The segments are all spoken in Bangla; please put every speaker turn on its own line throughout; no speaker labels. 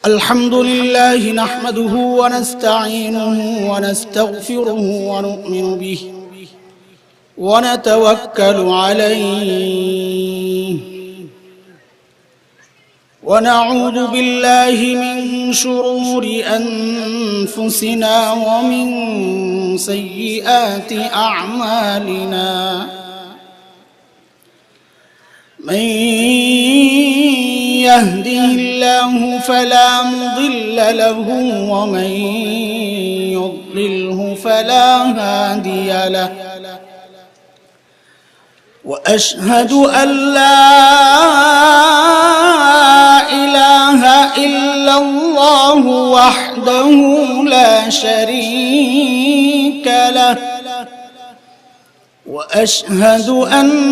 الحمد لله نحمده ونستعينه ونستغفره ونؤمن به ونتوكل عليه ونعوذ بالله من شرور أنفسنا ومن سيئات أعمالنا من يهده الله فلا مضل له ومن يضلله فلا هادي له وأشهد أن لا إله إلا الله وحده لا شريك له وأشهد أن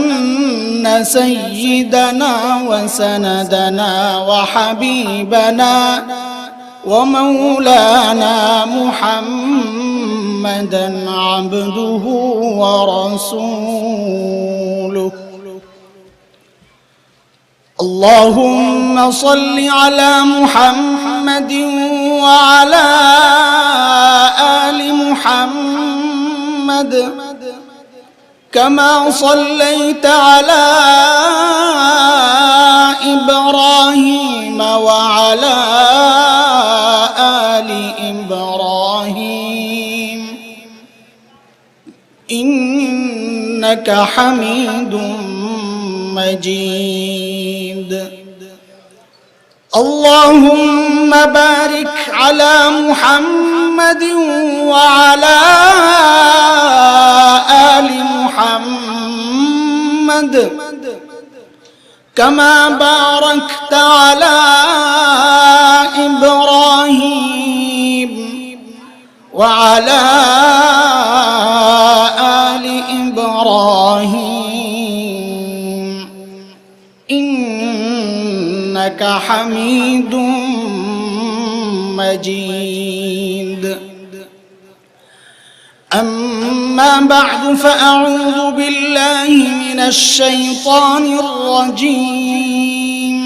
سيدنا وسندنا وحبيبنا ومولانا محمدا عبده ورسوله اللهم صل على محمد وعلى آل محمد كما صليت على إبراهيم وعلى آل إبراهيم إنك حميد مجيد اللهم بارك على محمد وعلى آل محمد كما باركت على إبراهيم وعلى آل إبراهيم إنك حميد مجيد أما بعد فأعوذ بالله من الشيطان الرجيم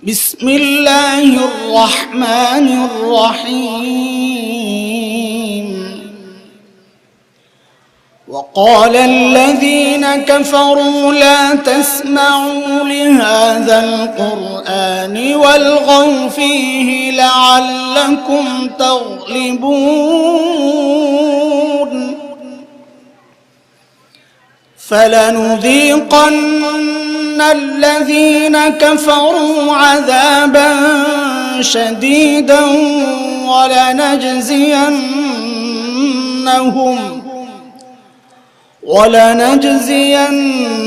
بسم الله الرحمن الرحيم وقال الذين كفروا لا تسمعوا لهذا القرآن والغوا فيه لعلكم تغلبون فلنذيقن الذين كفروا عذابا شديدا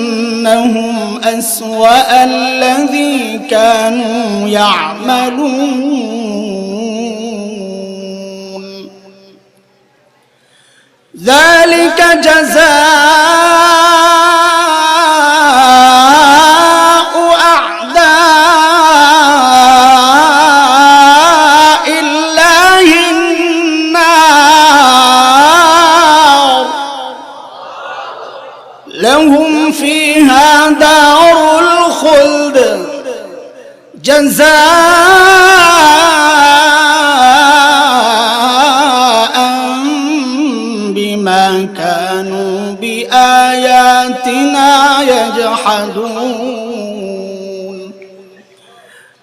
ولنجزينهم أسوأ الذي كانوا يعملون ذلك جزاء أعداء الله النار لهم فيها دار الخلد جزاء بما كانوا بآياتنا يجحدون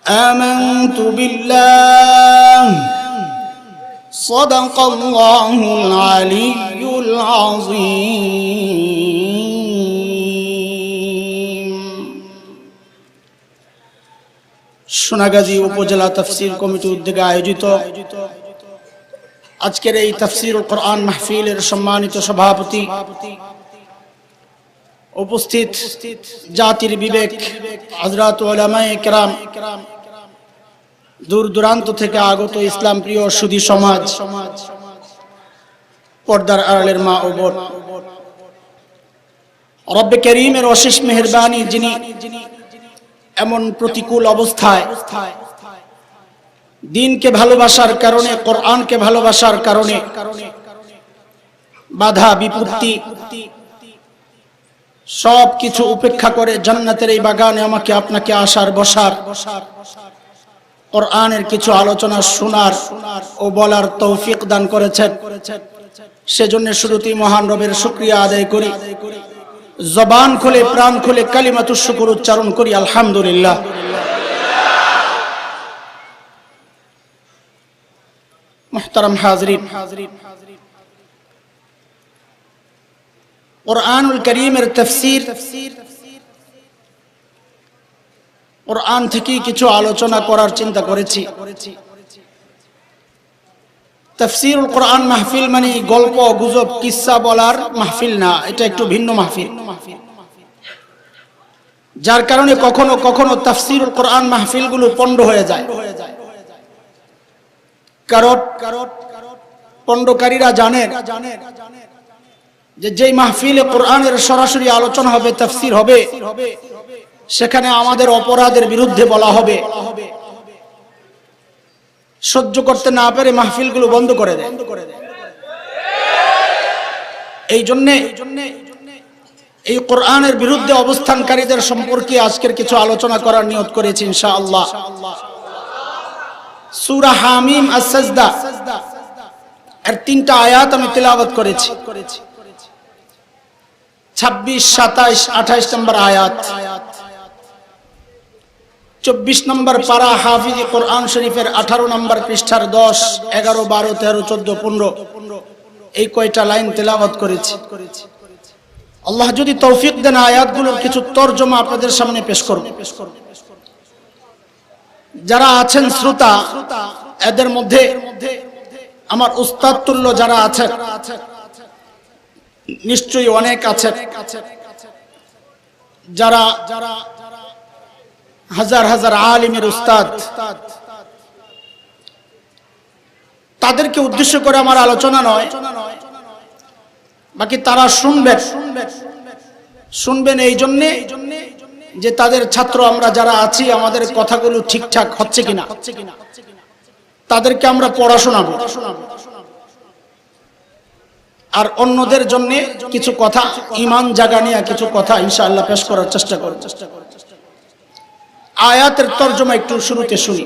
آمنت بالله صدق الله العلي العظيم সোনাগাজী উপজেলা তাফসীর কমিটি উদ্যোগে আয়োজিত আজকের এই তাফসীরুল কোরআন মাহফিলের সম্মানিত সভাপতি উপস্থিত জাতির বিবেক হযরত উলামায়ে কেরাম দূর দূরান্ত থেকে আগত ইসলাম প্রিয় সুধী সমাজ পর্দার আড়ালের মা ও বোন রব্বে করিমের অশেষ মেহেরবানি যিনি এমন প্রতিকূল অবস্থায় দ্বীনকে ভালোবাসার কারণে কোরআনকে ভালোবাসার কারণে বাধা বিপত্তি সব কিছু উপেক্ষা করে জান্নাতের এই বাগানে আমাকে আপনাকে আসার বসার, কোরআনের কিছু আলোচনা শোনার ও বলার তৌফিক দান করেছেন। সেজন্য শুরুতেই মহান রবের শুকরিয়া আদায় করি, জবান খুলে প্রাণ খুলে কালিমাতুশ শুকর উচ্চারণ করি আলহামদুলিল্লাহ। মুহতারাম হাজরিন, কুরআনুল কারীমের তাফসীর, কুরআন থেকে কিছু আলোচনা করার চিন্তা করেছি। তাফসীরুল কুরআন মাহফিল মানে গল্প গুজব কিসসা বলার মাহফিল না, এটা একটু ভিন্ন মাহফিল। যার কারণে কখনো কখনো তাফসীরুল কুরআন মাহফিলগুলো পণ্ড হয়ে যায়। কারণ পণ্ডকারীরা জানেন যে যেই মাহফিলে কোরআনের সরাসরি আলোচনা হবে, তাফসীর হবে, সেখানে আমাদের অপরাধের বিরুদ্ধে বলা হবে। সহ্য করতে না পেরে মাহফিলগুলো বন্ধ করে দেয়। এই জন্য এই কোরআনের বিরুদ্ধে অবস্থানকারীদের সম্পর্কে আজকের কিছু আলোচনা করার নিয়ত করেছি ইনশাআল্লাহ। সূরা হামিম আস-সাজদা এর 3টা আয়াত আমি তেলাওয়াত করেছি। 26, 27, 28 নম্বর আয়াত, 24 নম্বর পারা হাফিজ কোরআন শরীফের 18 নম্বর পৃষ্ঠার 10, 11, 12, 13, 14, 15 এই কয়টা লাইন তেলাওয়াত করেছি। আল্লাহ যদি তৌফিক দেন আয়াতগুলোর কিছু তরজমা আপনাদের সামনে পেশ করব। যারা আছেন শ্রোতা, এদের মধ্যে আমার উস্তাদ তুল্য যারা আছেন নিশ্চয়ই অনেক আছেন, যারা হাজার হাজার আলিমের উস্তাদ। তাদেরকে উদ্দেশ্য করে আমার আলোচনা নয়, বাকি তারা শুনবেন এই জন্যে যে তাদের ছাত্র আমরা যারা আছি, আমাদের কথাগুলো ঠিকঠাক হচ্ছে কিনা তাদেরকে আমরা পড়াশোনাবো। আর অন্যদের জন্য কিছু কথা, ঈমান জাগানিয়া কিছু কথা ইনশাআল্লাহ পেশ করার চেষ্টা করব। আয়াতের তরজমা একটু শুরুতে শুনি।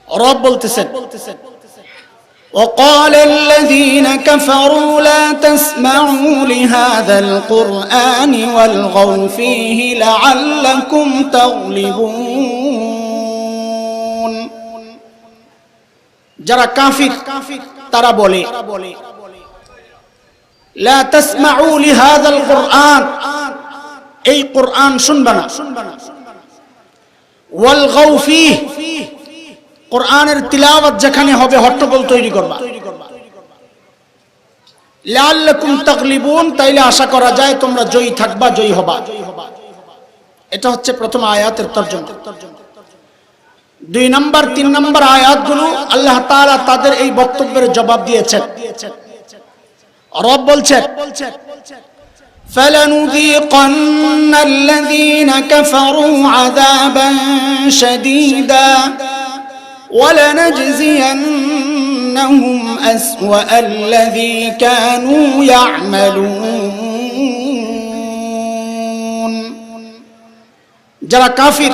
রব বলতেছেন, وقال الذين كفروا لا تسمعوا لهذا القرآن والغوا فيه لعلكم تغلبون। যারা কাফির তারা বলে লা তাসমাউ লিহাযাল কুরআন, এই কুরআন শুনবে না। ওয়াল গাউ ফীহ, কুরআনের তিলাওয়াত যেখানে হবে হট্টগোল তৈরি করবা। লাআল্লাকুম তাগলিবুন, তাইলে আশা করা যায় তোমরা জয়ী থাকবা, জয়ী হবা। এটা হচ্ছে প্রথম আয়াতের তরজমা। 2 নম্বর 3 নম্বর আয়াতগুলো আল্লাহ তাআলা তাদের এই বক্তব্যের জবাব দিয়েছেন। রব বলছেন, فَلَنُذِيقَنَّ الَّذِينَ كَفَرُوا عَذَابًا شَدِيدًا وَلَنَجْزِيَنَّهُمْ أَسْوَأَ الَّذِي كَانُوا يَعْمَلُونَ। যারা কাফির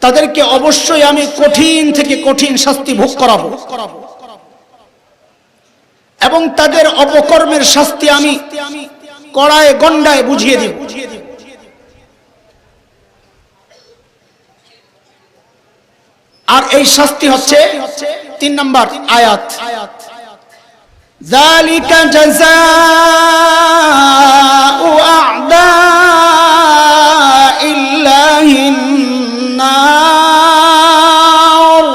তাদেরকে অবশ্যই আমি কঠিন থেকে কঠিন শাস্তি ভোগ করাবো, এবং তাদের অপকর্মের শাস্তি আমি কড়ায় গন্ডায় বুঝিয়ে দিব। আর এই শাস্তি হচ্ছে 3 নম্বর আয়াত, যালিকা জাযাউ আ'দাইল্লাহিন নার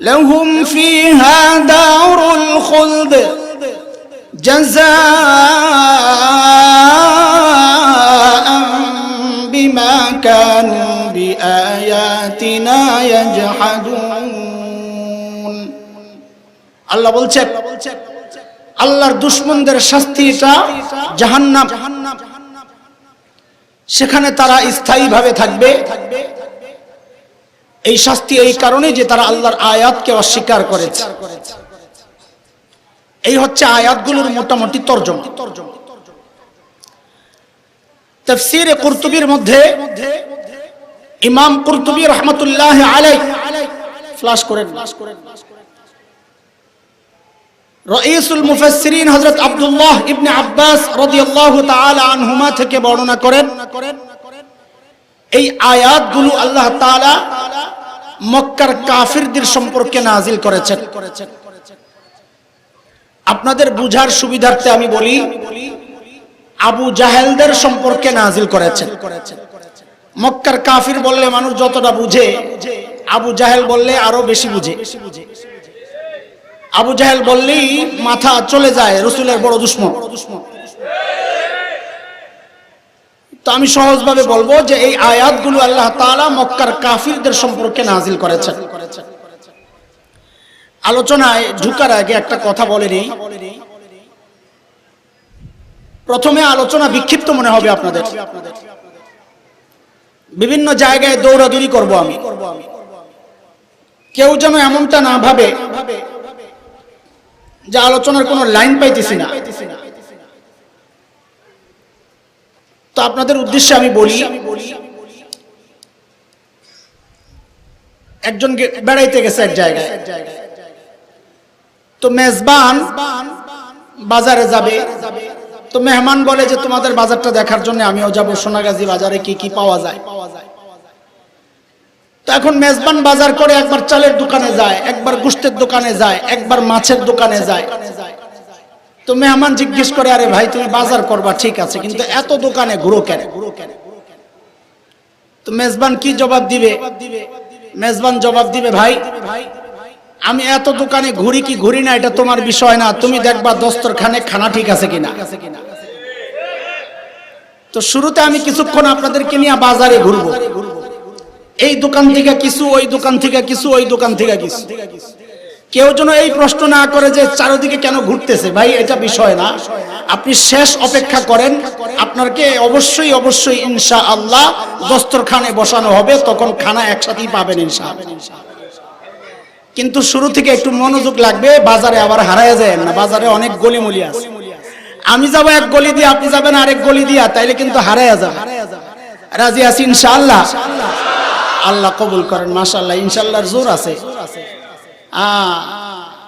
লাহুম ফীহা দারুল খুলদ জাযাআন বিমা কানু বিআয়াতিনা ইয়াজহাদুন। আল্লাহ বলছেন, আল্লাহর দুশমনদের শাস্তি এটা জাহান্নাম, সেখানে তারা স্থায়ীভাবে থাকবে। এই শাস্তি এই কারণে যে তারা আল্লাহর আয়াতকে অস্বীকার করেছে। এই হচ্ছে আয়াতগুলোর মোটামুটি তরজমা। তাফসীরে কুরতুবীর মধ্যে ইমাম কুরতুবী রাহমাতুল্লাহি আলাইহি ফ্লাশ করেন, রাইসুল মুফাসসিরিন হযরত আব্দুল্লাহ ইবনে আব্বাস রাদিয়াল্লাহু তাআলা আনহুমা থেকে বর্ণনা করেন, এই আয়াতগুলো আল্লাহ তাআলা মক্কার কাফিরদের সম্পর্কে নাজিল করেছেন। আপনাদের বুঝার সুবিধার্থে আমি বলি, আবু জাহেলদের সম্পর্কে নাজিল করেছেন। মক্কার কাফির বললে মানুষ যতটা বুঝে, আবু জাহেল বললে আরো বেশি বুঝে। আবু জাহেল বললেই মাথা চলে যায়, রাসূলের বড় দুশমন। তো আমি সহজভাবে বলবো যে এই আয়াতগুলো আল্লাহ তাআলা মক্কার কাফিরদের সম্পর্কে নাজিল করেছেন। আলোচনায় ঢুকার আগে একটা কথা বলে নেই। প্রথমে আলোচনা বিক্ষিপ্ত মনে হবে আপনাদের, বিভিন্ন জায়গায় দৌড়াদৌড়ি করব আমি। কেউ যেন এমনটা না ভাবে যে আলোচনার কোনো লাইন পাইতেছি না। তো আপনাদের উদ্দেশ্যে আমি বলি, একজন বেড়াইতে গেছে এক জায়গায়, তো মেজবান বাজারে যাবে, তো মেহমান বলে যে তোমাদের বাজারটা দেখার জন্য আমিও যাব, সোনাগাজী বাজারে কি কি পাওয়া যায়। তো এখন মেজবান বাজার করে একবার চালের দোকানে যায়, একবার গোশতের দোকানে যায়, একবার মাছের দোকানে যায়। তো মেহমান জিজ্ঞেস করে, আরে ভাই তুমি বাজার করবা ঠিক আছে, কিন্তু এত দোকানে ঘুরো কেন? তো মেজবান কি জবাব দিবে? মেজবান জবাব দিবে, ভাই আমি এত দোকানে ঘুরি কি ঘুরি না এটা তোমার বিষয় না, তুমি দেখবা দস্তরখানে খানা ঠিক আছে কিনা। তো শুরুতে আমি কিছুক্ষণ আপনাদেরকে নিয়ে বাজারে ঘুরবো, এই দোকান থেকে কিছু, ওই দোকান থেকে কিছু, ওই দোকান থেকে কিছু। কেউ যেন এই প্রশ্ন না করে যে চারিদিকে কেন ঘুরতেছে। ভাই এটা বিষয় না, আপনি শেষ অপেক্ষা করেন, আপনাকে অবশ্যই অবশ্যই ইনশাআল্লাহ দস্তরখানে বসানো হবে, তখন খানা একসাথেই পাবেন ইনশাআল্লাহ। কিন্তু শুরু থেকে একটু মনোযোগ লাগবে, বাজারে আবার হারায় যায় না। বাজারে অনেক গলিমুলি আছে, আমি যাব এক গলি দিয়ে, আপনি যাবেন আরেক গলি দিয়া, তাইলে কিন্তু হারায় যাবে। রাজি আছি ইনশাআল্লাহ? আল্লাহ কবুল করেন। মাশাআল্লাহ, ইনশাআল্লাহর জোর আছে।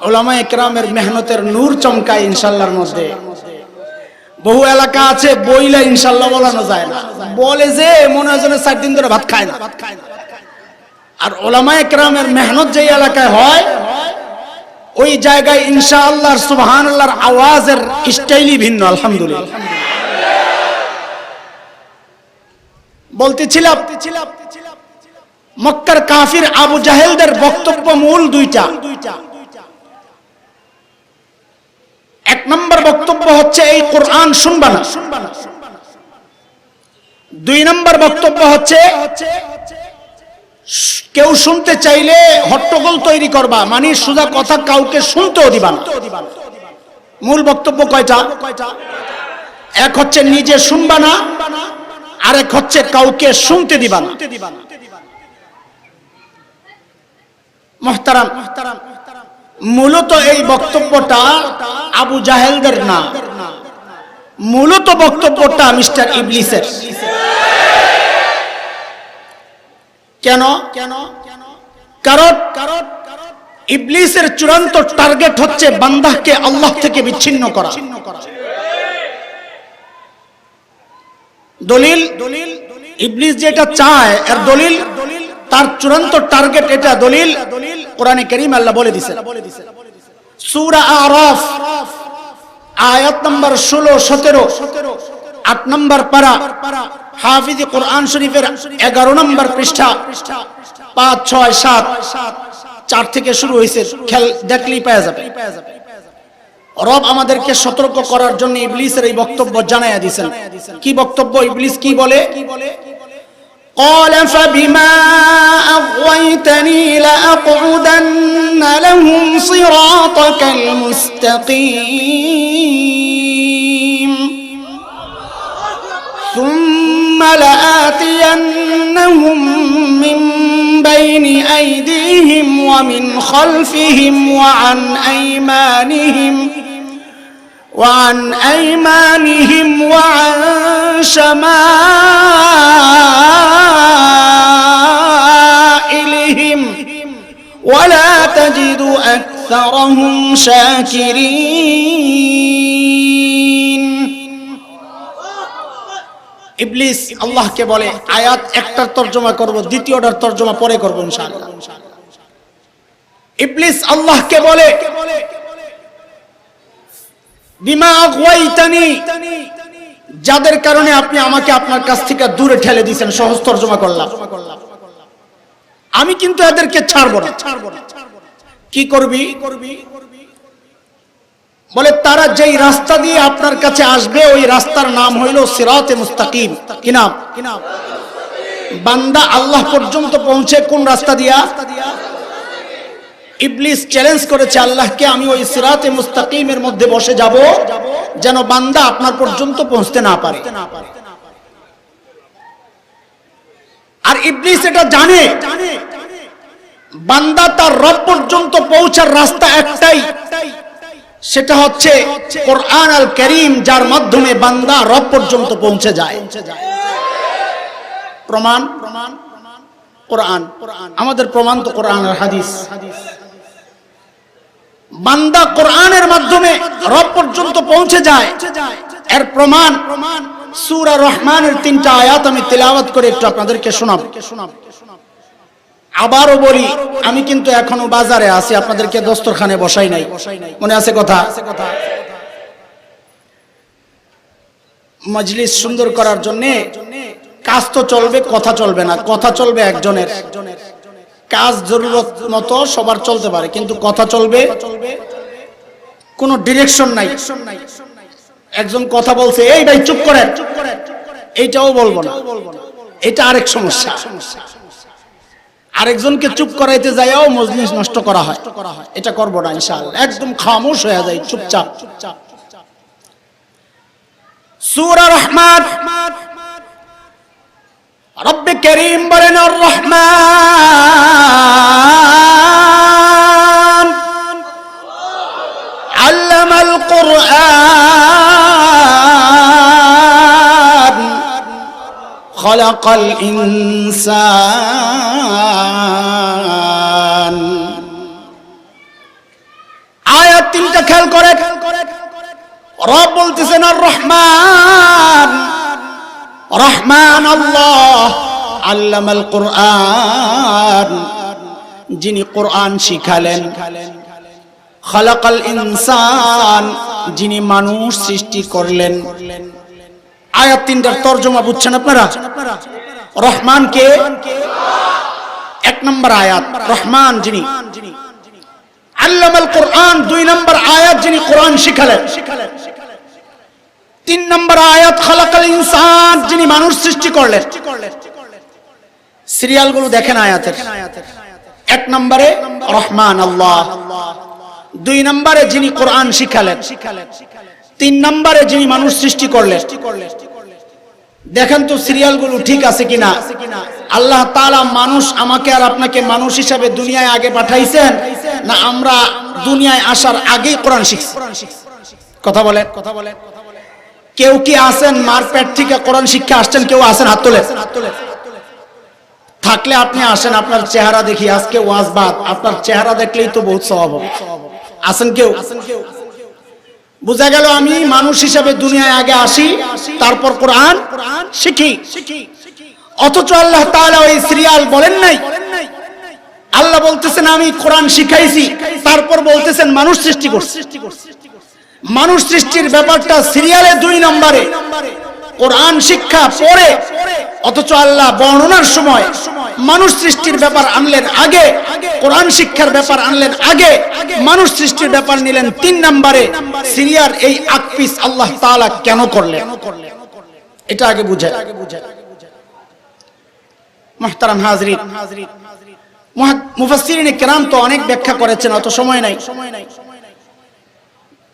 উলামায়ে কেরামের মেহনতের নূর চমকায় ইনশাআল্লাহর মধ্যে। বহু এলাকা আছে বইলা ইনশাআল্লাহ বলানো যায় না, বলে যে মনে হয় যেন 4 দিন ধরে ভাত খায় না। আর উলামায়ে কেরামের মেহনত যেই এলাকায় হয়, ওই জায়গায় ইনশাআল্লাহ সুবহানাল্লাহর আওয়াজের স্টাইলই ভিন্ন। আলহামদুলিল্লাহ। বলতেছিলাম মক্কার কাফির আবু জাহেলদের বক্তব্য মূল দুইটা। এক নম্বর বক্তব্য হচ্ছে এই কোরআন শুনবা না। 2 নম্বর বক্তব্য হচ্ছে কেউ শুনতে চাইলে হট্টগোল তৈরি করবা, মানে সোজা কথা কাউকে শুনতেও দিবা না। মূল বক্তব্য কয়টা? এক হচ্ছে নিজে শুনবা না, আরেক হচ্ছে কাউকে শুনতে দিবা না। মুহতারাম, মূলত এই বক্তব্যটা আবু জাহেলদের না, মূলত বক্তব্যটা মিস্টার ইবলিসের। কেন? কারণ ইবলিসের চূড়ান্ত টার্গেট হচ্ছে বান্দাকে আল্লাহ থেকে বিচ্ছিন্ন করা। দলিল ইবলিস যেটা চায় এর দলিল, তার চূড়ান্ত টার্গেট এটা। দলিল কোরআনে কারীম আল্লাহ বলে দিয়েছেন, সূরা আরাফ আয়াত নম্বর 16, 17, 8 নম্বর পারা, হাফিজ কোরআন শরীফের 11 নম্বর পৃষ্ঠা, 5, 6, 7, 4 থেকে শুরু হয়েছে, খেল দেখলেই পাওয়া যাবে। রব আমাদেরকে সতর্ক করার জন্য ইবলিসের এই বক্তব্য জানাইয়া দিয়েছেন। কি বক্তব্য? ইবলিস কি বলে? قال فبما أغويتني لأقعدن لهم صراطك المستقيم ثم لآتينهم من بين أيديهم ومن خلفهم وعن أيمانهم وعن أيمانهم وعن شمائلهم ولا تجد أكثرهم شاكرين ইবলিস আল্লাহকে বলে, আয়াত একটার তরজমা করব, দ্বিতীয়টার তরজমা পরে করব ইনশাআল্লাহ। ইবলিস আল্লাহকে বলে, বিমা আগওয়াইতানি, যাদের কারণে আপনি আমাকে আপনার কাছ থেকে দূরে ঠেলে দিয়েছেন, সহজ তরজমা করলাম, আমি কিন্তু এদেরকে ছাড়ব না। কি করবি? বলে তারা যেই রাস্তা দিয়ে আপনার কাছে আসবে ওই রাস্তার নাম হইল সিরাতে মুস্তাকিম। কি নাম? বান্দা আল্লাহ পর্যন্ত পৌঁছে কোন রাস্তা দিয়া? ইবলিস চ্যালেঞ্জ করেছে আল্লাহকে, আমি ওই সিরাতে মুস্তাকিমের মধ্যে বসে যাব যেন বান্দা আপনার পর্যন্ত পৌঁছতে না পারে। আর ইবলিস এটা জানে বান্দা তার রব পর্যন্ত পৌঁছার রাস্তা একটাই, সেটা হচ্ছে কোরআন আল কারীম, যার মাধ্যমে বান্দা রব পর্যন্ত পৌঁছে যায়। প্রমাণ কোরআন, আমাদের প্রমাণ তো কোরআন আর হাদিস। বান্দা কোরআনের মাধ্যমে রব পর্যন্ত পৌঁছে যায়, এর প্রমাণ সূরা রহমানের 3টা আয়াত আমি তেলাওয়াত করে একটু আপনাদেরকে শোনাব। আবারও বলি, আমি কিন্তু এখনো বাজারে আছি, আপনাদেরকে দস্তরখানে বসাই নাই, মনে আছে কথা? মজলিস সুন্দর করার জন্য কাজ তো চলবে, কথা চলবে না। কথা চলবে একজনের, কাজ জরুরত মতো সবার চলতে পারে, কিন্তু কথা চলবে কোনো ডিরেকশন নাই। একজন কথা বলছে, এই ভাই চুপ করে, এইটাও বলবো না, এটা আরেক সমস্যা। আরেকজনকে চুপ করাইতে যাইও মজলিস নষ্ট করা হয়, এটা করব না ইনশাআল্লাহ। একদম খামোশ হয়ে যায়, চুপচাপ। সূরা রহমান, রব্বে কারীম বলেন, আর রহমান আল্লামাল কুরআন খালাকাল ইনসান। আয়াত 3টা খেয়াল করে, রব বলতেছেন আর রহমান, রহমান আল্লাহ, আল্লামাল কুরআন, যিনি কোরআন শিখালেন, খালাকাল ইনসান, যিনি মানুষ সৃষ্টি করলেন। আয়াত 3টার তরজমা বুঝছেন আপনারা? রহমান কে? 1 নম্বর আয়াত, রহমান যিনি। আল্লামাল কুরআন 2 নম্বর আয়াত, যিনি কোরআন শিখালেন। 3 নম্বর আয়াত, খালাকাল ইনসান, যিনি মানুষ সৃষ্টি করলেন। সিরিয়ালগুলো দেখেন আয়াতের। 1 নম্বরে রহমান আল্লাহ, 2 নম্বরে যিনি কোরআন শিখালেন, 3 নম্বরে যিনি মানুষ সৃষ্টি করলেন। দেখেন তো সিরিয়ালগুলো ঠিক আছে কিনা। আল্লাহ তাআলা মানুষ, আমাকে আর আপনাকে মানুষ হিসাবে দুনিয়ায় আগে পাঠাইছেন, না আমরা দুনিয়ায় আসার আগেই কোরআন শিখছি? কথা বলেন। কেউ কি আছেন মার পেট থেকে কোরআন শিক্ষা আসছেন? কেউ আছেন? হাত তোলেন। থাকলে আপনি আসেন, আপনার চেহারা দেখি। আজকে ওয়াজ বাদ, আপনার চেহারা দেখলেই তো বহুত সওয়াব হবে। আসেন কেউ? বুঝা গেল আমি মানুষ হিসাবে দুনিয়ায় আগে আসি, তারপর কোরআন শিখি। অথচ আল্লাহ তাআলা ওই সিরিয়াল বলেন নাই। আল্লাহ বলতেছেন আমি কোরআন শিখাইছি, তারপর বলতেছেন মানুষ সৃষ্টি করছি। মানুষ সৃষ্টির ব্যাপারটা সিরিয়ালে 2 নম্বরে, কোরআন শিক্ষা পরে। অথচ আল্লাহ বর্ণনার সময় মানুষ সৃষ্টির ব্যাপার আনলেন আগে, কোরআন শিক্ষার ব্যাপার আনলেন আগে, মানুষ সৃষ্টির ব্যাপার নিলেন 3 নম্বরে। সিরিয়ার এই আকপিস আল্লাহ তাআলা কেন করলেন, এটা আগে বুঝেন। মুহতারাম হাজরিন, মুফাসসিরিনে কেরাম তো অনেক ব্যাখ্যা করেছেন, অত সময় নাই।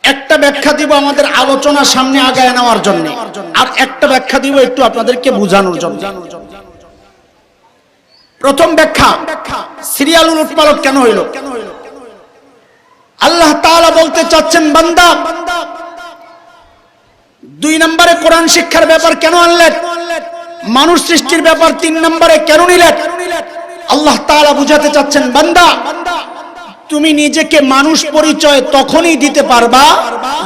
একটা ব্যাখ্যা দিব আমাদের আলোচনা সামনে আগায় নেওয়ার জন্য, আর একটা ব্যাখ্যা দিব একটু আপনাদেরকে বোঝানোর জন্য। প্রথম ব্যাখ্যা, সিরিয়াল উলটপালট কেন হইল? আল্লাহ তাআলা বলতে চাচ্ছেন, বান্দা 2 নম্বরে কোরআন শিক্ষার ব্যাপার কেন আনলেন? মানুষ সৃষ্টির ব্যাপার 3 নম্বরে কেন নিলেন? আল্লাহ তাআলা বুঝাতে চাচ্ছেন, বান্দা তুমি নিজেকে মানুষ পরিচয় তখনই দিতে পারবা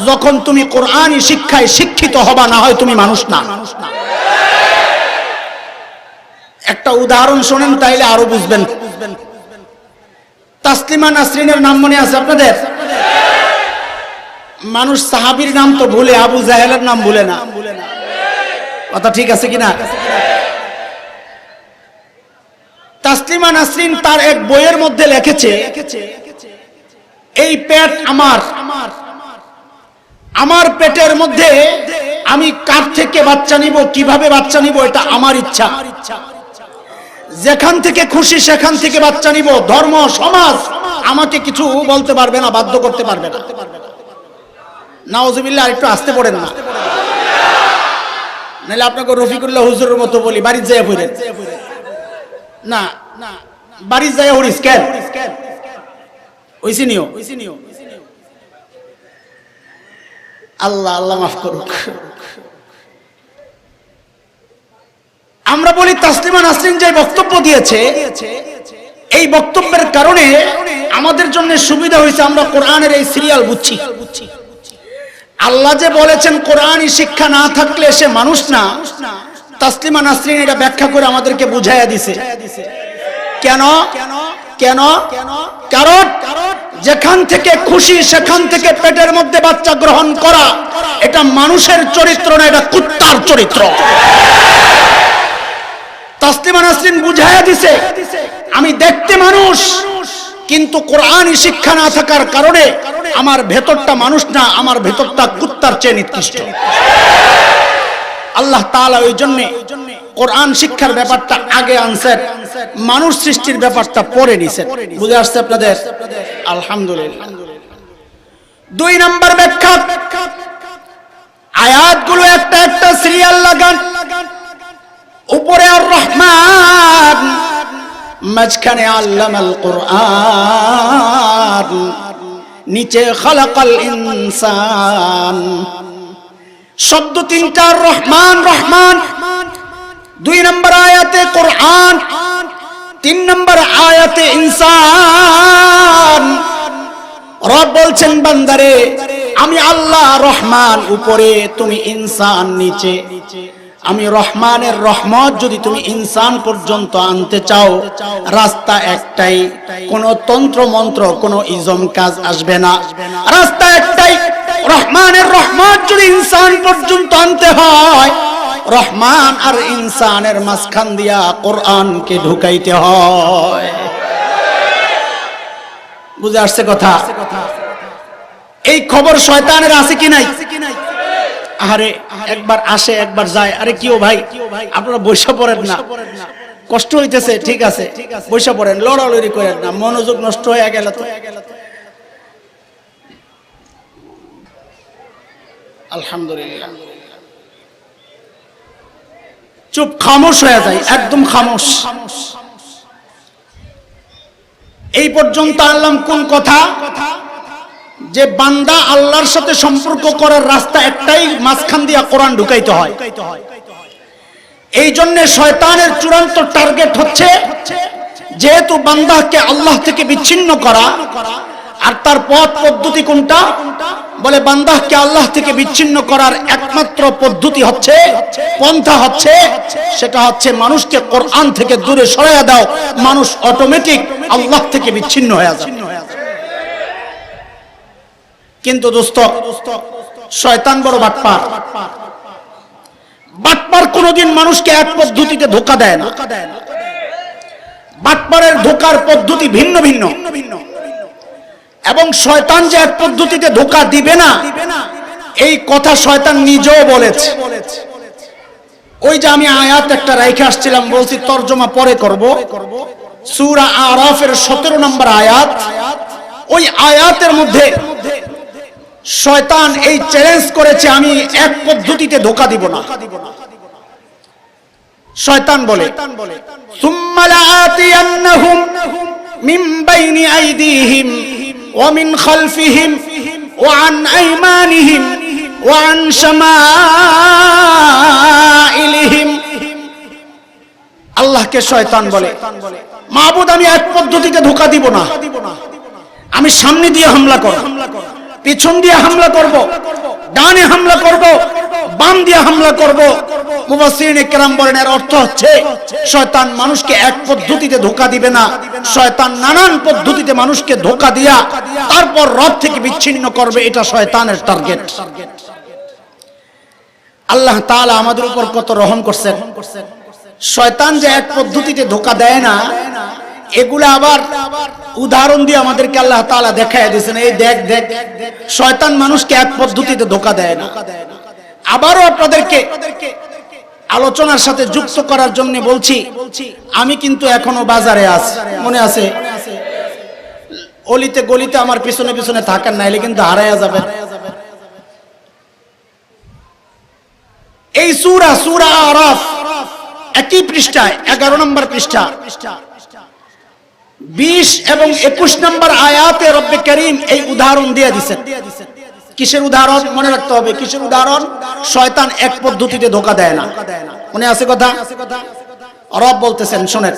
যখন তুমি কোরআনী শিক্ষায় শিক্ষিত হবা, না হয় তুমি মানুষ না। একটা উদাহরণ শোনেন, তাইলে আরো বুঝবেন। তাসলিমা নাসরিনের নাম মনে আছে আপনাদের? মানুষ সাহাবীর নাম তো ভুলে, আবু জাহেলের নাম ভুলে না। কথা ঠিক আছে কিনা? তাসলিমা নাসরিন তার এক বইয়ের মধ্যে লিখেছে, এই পেট আমার পেটের মধ্যে আমি কার থেকে বাচ্চা নিব, কিভাবে বাচ্চা নিব, এটা আমার ইচ্ছা। যেখান থেকে খুশি সেখান থেকে বাচ্চা নিব। ধর্ম সমাজ আমাকে কিছু বলতে পারবে না, বাধ্য করতে পারবে না। নাউজুবিল্লাহ, একটু আসতে পড়েন না, নাহলে আপনাকে রফিকুল্লাহ হুজুরের মতো বলি বাড়ি যায় পড়েন না, বাড়ি যায় হরিস কেন ওইসিনিও। আল্লাহ আল্লাহ মাফ করুক। আমরা বলি তাসলিমা নাসরিন যে বক্তব্য দিয়েছে, এই বক্তব্যের কারণে আমাদের জন্য সুবিধা হয়েছে, আমরা কোরআনের এই সিরিয়াল বুঝছি। আল্লাহ যে বলেছেন কোরআনী শিক্ষা না থাকলে সে মানুষ না, তাসলিমা নাসরিন এটা ব্যাখ্যা করে আমাদেরকে বুঝাইয়া দিছে। কেন? কারণ যেখান থেকে খুশি সেখান থেকে পেটের মধ্যে বাচ্চা গ্রহণ করা এটা মানুষের চরিত্র না, এটা কুত্তার চরিত্র। তাসলিমা নাসরিন বুঝাইয়া দিছে, আমি দেখতে মানুষ, কিন্তু কোরআনী শিক্ষা না থাকার কারণে আমার ভেতরটা মানুষ না, আমার ভেতরটা কুত্তার চেয়ে নিকৃষ্ট। আল্লাহ তাআলা ওই জন্য কোরআন শিক্ষার ব্যাপারটা আগে আনছেন, মানুষ সৃষ্টির ব্যাপারটা পরে নিছেন। বুঝে আসছে আপনাদের? আলহামদুলিল্লাহ। 2 নম্বর ব্যাখ্যা, আয়াতগুলো একটা একটা সিরিয়াল লাগান। উপরে আর রহমান, মাঝখানে আল্লামাল কোরআন, নিচে খালাকাল ইনসান। শব্দ 3টা, রহমান রহমান। 2 নম্বর আয়াতে কোরআন, 3 নম্বর আয়াতে ইনসান। রব বলছেন, বান্দারে আমি আল্লাহ রহমান উপরে, তুমি ইনসান নিচে। আমি রহমানের রহমত যদি তুমি ইনসান পর্যন্ত আনতে চাও, রাস্তা একটাই, কোন তন্ত্র মন্ত্র, কোন ইজম কাজ আসবে না। রাস্তা একটাই, রহমানের রহমত যদি ইনসান পর্যন্ত আনতে হয়, রহমান আর ইনসানের মাঝখান দিয়া কোরআনকে ঢুকাইতে হয়। বুঝে আসছে কথা? এই খবর শয়তানের আছে কি নাই? আরে একবার আসে একবার যায়। আরে কিও ভাই, আপনারা বৈশা পড়েন না, কষ্ট হইতেছে, ঠিক আছে বৈশা পড়েন, লড়ালড়ি করেন না, মনোযোগ নষ্ট হয়ে গেল তো। আলহামদুলিল্লাহ, চুপ, খামোশ হয়ে যায়, একদম খামোশ। এই পর্যন্ত আনলাম কোন কথা? যে বান্দা আল্লাহর সাথে সম্পর্ক করার রাস্তা একটাই, মাঝখান দিয়া কোরআন ঢুকাইতে হয়। এই জন্য শয়তানের চূড়ান্ত টার্গেট হচ্ছে, যেহেতু বান্দাকে আল্লাহ থেকে বিচ্ছিন্ন করা, আর তার পথ পদ্ধতি কোনটা? বলে বান্দাকে আল্লাহ থেকে বিচ্ছিন্ন করার একমাত্র পদ্ধতি হচ্ছে, পন্থা হচ্ছে, সেটা হচ্ছে মানুষকে কোরআন থেকে দূরে সরাইয়া দাও, মানুষ অটোমেটিক আল্লাহ থেকে বিচ্ছিন্ন হয়ে যায়। কিন্তু দোস্ত, শয়তান বড় বাটপার। বাটপার কোনদিন মানুষকে এক পদ্ধতিতে ধোঁকা দেয় না। বাটপারের ধোঁকার পদ্ধতি ভিন্ন ভিন্ন, এবং শয়তান যে এক পদ্ধতিতে ধোঁকা দিবে না, এই কথা শয়তান নিজেও বলেছে। ওই যে আমি আয়াত একটা রেখে আসছিলাম, বলছি তরজমা পরে করব। সূরা আরাফের 17 নম্বর আয়াত, ওই আয়াতের মধ্যে শয়তান এই চ্যালেঞ্জ করেছে, আমি এক পদ্ধতিতে ধোঁকা দিব না। শয়তান বলে, সুম্মা লাআতিয়ান্নাহুম মিন বাইনি আইদিহিম ওয়া মিন খালফিহিম ওয়া আন আইমানিহিম ওয়া আন শামাইলিহিম। আল্লাহকে শয়তান বলে, মাবুদ আমি এক পদ্ধতিতে ধোঁকা দিব না, আমি সামনে দিয়ে হামলা করব, পিছন দিয়ে হামলা করব, ডানে হামলা করব, বাম দিয়ে হামলা করব। মুফাসসিরিনে কেরাম বলেন এর অর্থ হচ্ছে শয়তান মানুষকে এক পদ্ধতিতে ধোঁকা দিবে না, শয়তান নানান পদ্ধতিতে মানুষকে ধোঁকা দিয়া তারপর রব থেকে বিচ্ছিন্ন করবে, এটা শয়তানের টার্গেট। আল্লাহ তাআলা আমাদের উপর কত রহম করছেন। শয়তান যে এক পদ্ধতিতে ধোঁকা দেয় না, এগুলা আবার উদাহরণ দিয়ে আমাদেরকে আল্লাহ তাআলা দেখায় দিয়েছেন। এই দেখ দেখ, শয়তান মানুষকে এক পদ্ধতিতে ধোঁকা দেয় না। আবারও আপনাদেরকে আলোচনার সাথে যুক্ত করার জন্য বলছি, আমি কিন্তু এখনো বাজারে আছি, মনে আছে? অলিতে গলিতে আমার পিছনে পিছনে থাকেন, নাইলে কিন্তু হারায়া যাবেন। এই সূরা আরাফ একই পৃষ্ঠায় 11 নম্বর পৃষ্ঠা 20 এবং 21 নম্বর আয়াতে রব্বে করিম এই উদাহরণ দিয়ে দিয়েছেন। কিসের উদাহরণ? মনে রাখতে হবে কিসের উদাহরণ। শয়তান এক পদ্ধতিতে ধোঁকা দেয় না, মনে আছে কথা? রব বলতেছেন, শুনেন,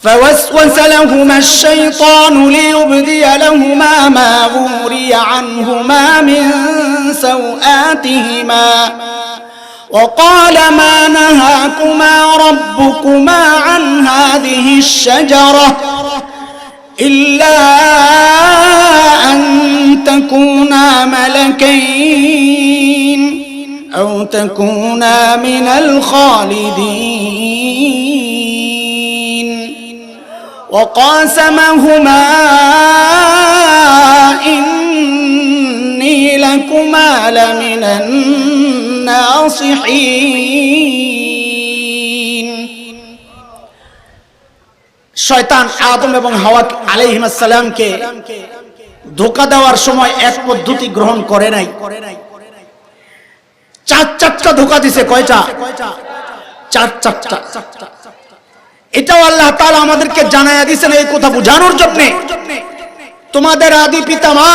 فوسوس لهما الشيطان ليبدي لهما ما وري عنهما من سوآتهما وقال ما نهاكما ربكما عن هذه الشجرة إلا أن تكونا ملكين أو تكونا من الخالدين وقاسمهما إني لكما لمن الناصحين। শয়তান আদম এবং হাওয়া আলাইহিস সালামকে ধোঁকা দেওয়ার সময় এক পদ্ধতি গ্রহণ করে নাই, চারটা ধোঁকা দিছে। কয়টা? চারটা। এটাও আল্লাহ তাআলা আমাদেরকে জানায়া দিয়েছেন এই কথা বোঝানোর জন্য। তোমাদের আদি পিতা মা,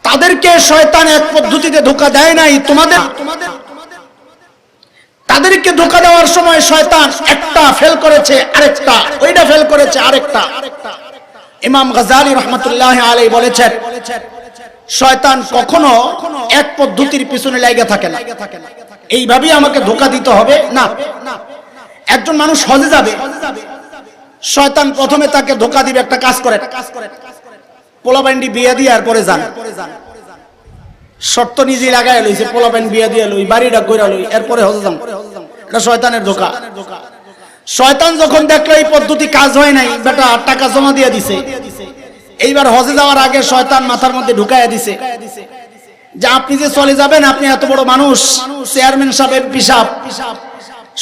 তাদেরকে শয়তান এক পদ্ধতিতে ধোঁকা দেয় নাই, তাদেরকে ধোঁকা দেওয়ার সময় শয়তান একটা ফেল করেছে, আরেকটা, ওইটা ফেল করেছে, আরেকটা। ইমাম গাজ্জালী রাহমাতুল্লাহি আলাইহি বলেছেন, শয়তান কখনো এক পদ্ধতির পিছনে লাগা থাকে না, এইভাবেই আমাকে ধোঁকা দিতে হবে না। একজন মানুষ হজে যাবে, শয়তান প্রথমে তাকে ধোঁকা দিবে, একটা কাজ করে, পোলাপাইন্ডি বিয়ে দিয়ে আর পরে যান, শর্ত নিজেই লাগাই লইছে, পোলাপাইন বিয়ে দিয়ে লই, বাড়িটা কইরা লই, এরপরে হজে যান। এটা শয়তানের ধোঁকা। শয়তান যখন দেখলো এই পদ্ধতি কাজ হয় নাই, বেটা টাকা জমা দিয়ে দিছে, এইবার হজে যাওয়ার আগে শয়তান মাথার মধ্যে ঢুকাইয়া দিছে যে আপনি যে চলে যাবেন, আপনি এত বড় মানুষ, চেয়ারম্যান সাহেব, এমপি সাহেব,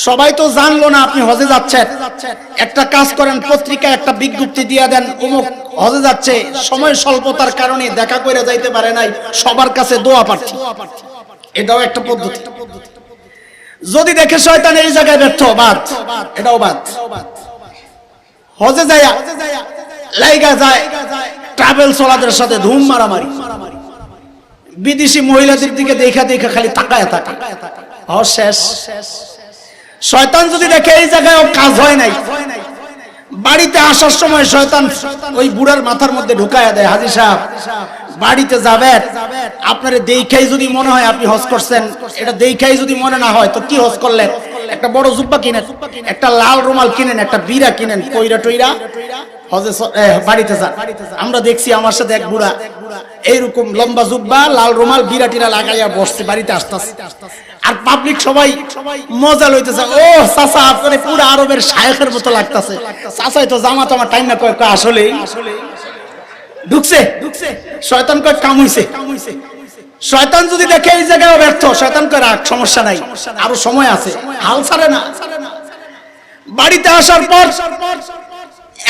সবাই তো জানলো না আপনি হজে যাচ্ছেন, একটা কাজ করেন, পত্রিকায় একটা বিজ্ঞপ্তি দিয়ে দেন, অমুক হজে যাচ্ছে, সময় স্বল্পতার কারণে দেখা করে যাইতে পারে নাই, সবার কাছে দোয়া প্রার্থী। এটাও একটা পদ্ধতি। যদি দেখে শয়তান এই জায়গায় ব্যর্থ, বাদ, এটাও বাদ। হজে যায় লাইগা যায় ট্রাভেল সোলাদের সাথে ধুম মারামারি, বিদেশি মহিলাদের দিকে দেখা দেখা খালি তাকায় থাকে, শেষ। শয়তান যদি দেখে এই জায়গায় কাজ হয় নাই, বাড়িতে আসার সময় শয়তান ওই বুড়ার মাথার মধ্যে ঢুকায়া দেয়, হাজী সাহেব বাড়িতে যাবেন, আপনার দেখাই যদি মনে হয় আপনি হজ করছেন, এটা দেখাই যদি মনে না হয় তো কি হজ করলেন? একটা বড় জুব্বা কিনেন, একটা লাল রুমাল কিনেন, একটা বিড়া কিনেন, কইরা টইরা হজে বাড়িতে যান। আমরা দেখছি আমার সাথে এক বুড়া এইরকম লম্বা জুব্বা, লাল রুমাল, বিড়া টিরা লাগাইয়া বসছে, বাড়িতে আসতেছে, আর পাবলিক সবাই মজা লইতেছে। ও চাচা, আপনার পুরো আরবের শায়েখের মতো লাগতেছে। চাচাই তো জামা তোমার টাইম না কয়, আসলে ঢুকছে। শয়তান কয় কাম হইছে। শয়তান যদি দেখে এই জায়গায় ব্যর্থ, শয়তান কয় রাখ, সমস্যা নাই, আরো সময় আছে, হাল ছাড়ে না। বাড়িতে আসার পর